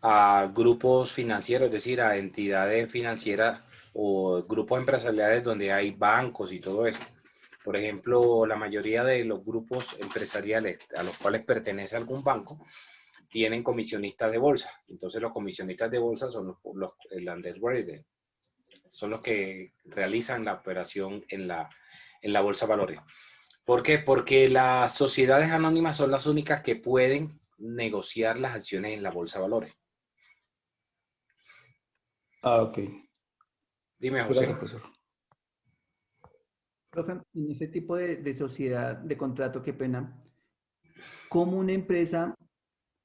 a grupos financieros, es decir, a entidades financieras o grupos empresariales donde hay bancos y todo eso. Por ejemplo, la mayoría de los grupos empresariales a los cuales pertenece algún banco tienen comisionistas de bolsa. Entonces los comisionistas de bolsa son el underwriter, son los que realizan la operación en la bolsa de valores. ¿Por qué? Porque las sociedades anónimas son las únicas que pueden negociar las acciones en la bolsa de valores. Ok. Dime, José. Gracias, profesor. Profe, en este tipo de sociedad, de contrato, qué pena, ¿cómo una empresa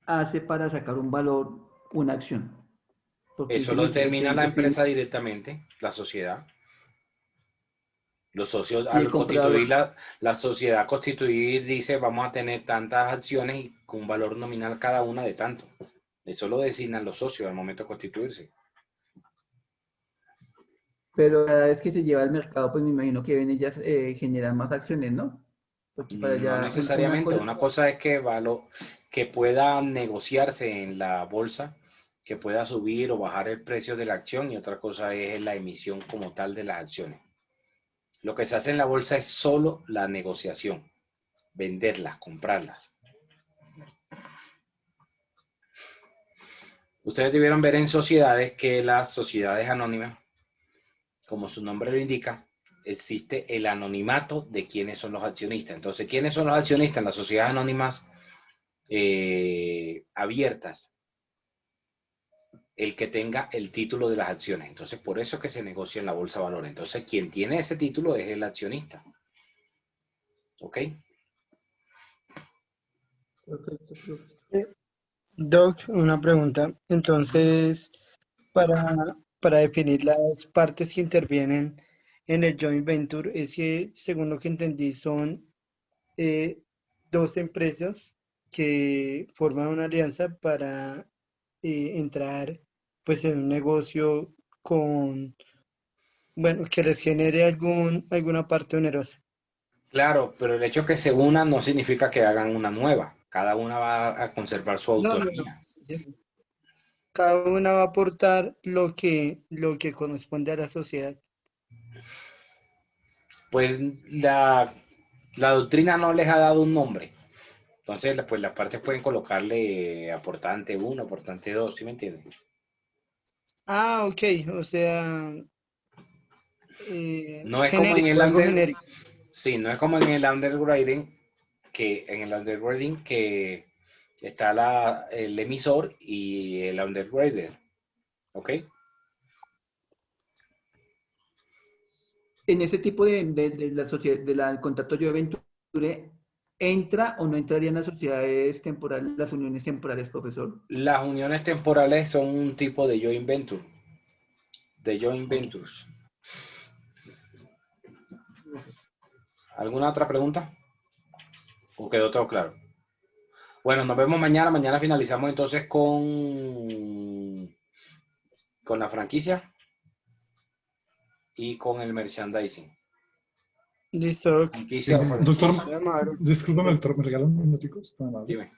hace para sacar un valor, una acción? Porque Eso lo determina la empresa directamente, la sociedad. Los socios, al constituir la sociedad constituir, dice vamos a tener tantas acciones y con un valor nominal cada una de tanto. Eso lo designan los socios al momento de constituirse. Pero cada vez que se lleva al mercado, pues me imagino que ven ellas generan más acciones, ¿no? Porque para No necesariamente. Una cosa es que pueda negociarse en la bolsa, que pueda subir o bajar el precio de la acción, y otra cosa es la emisión como tal de las acciones. Lo que se hace en la bolsa es solo la negociación, venderlas, comprarlas. Ustedes debieron ver en sociedades que las sociedades anónimas, como su nombre lo indica, existe el anonimato de quiénes son los accionistas. Entonces, ¿quiénes son los accionistas en las sociedades anónimas abiertas? El que tenga el título de las acciones. Entonces, por eso es que se negocia en la bolsa de valores. Entonces, quien tiene ese título es el accionista. ¿Ok? Perfecto. Doc, una pregunta. Entonces, para definir las partes que intervienen en el joint venture, es que, según lo que entendí, son 2 empresas que forman una alianza para entrar pues en un negocio que les genere alguna parte onerosa. Claro, pero el hecho que se unan no significa que hagan una nueva. Cada una va a conservar su autonomía. No. Sí. Cada una va a aportar lo que corresponde a la sociedad. Pues la doctrina no les ha dado un nombre. Entonces, pues las partes pueden colocarle aportante 1, aportante 2, ¿sí me entienden? Ok, o sea, no es como en el algo genérico. Sí, no es como en el underwriting, que está el emisor y el underwriter. ¿Ok? En este tipo de la sociedad, del contrato joint venture, ¿entra o no entrarían las sociedades temporales, las uniones temporales, profesor? Las uniones temporales son un tipo de joint venture, de joint ventures. ¿Alguna otra pregunta? ¿O quedó todo claro? Bueno, nos vemos mañana. Mañana finalizamos entonces con la franquicia y con el merchandising. Listo. Doctor, discúlpame, doctor, ¿me regala un minutico? Está mal. Dime.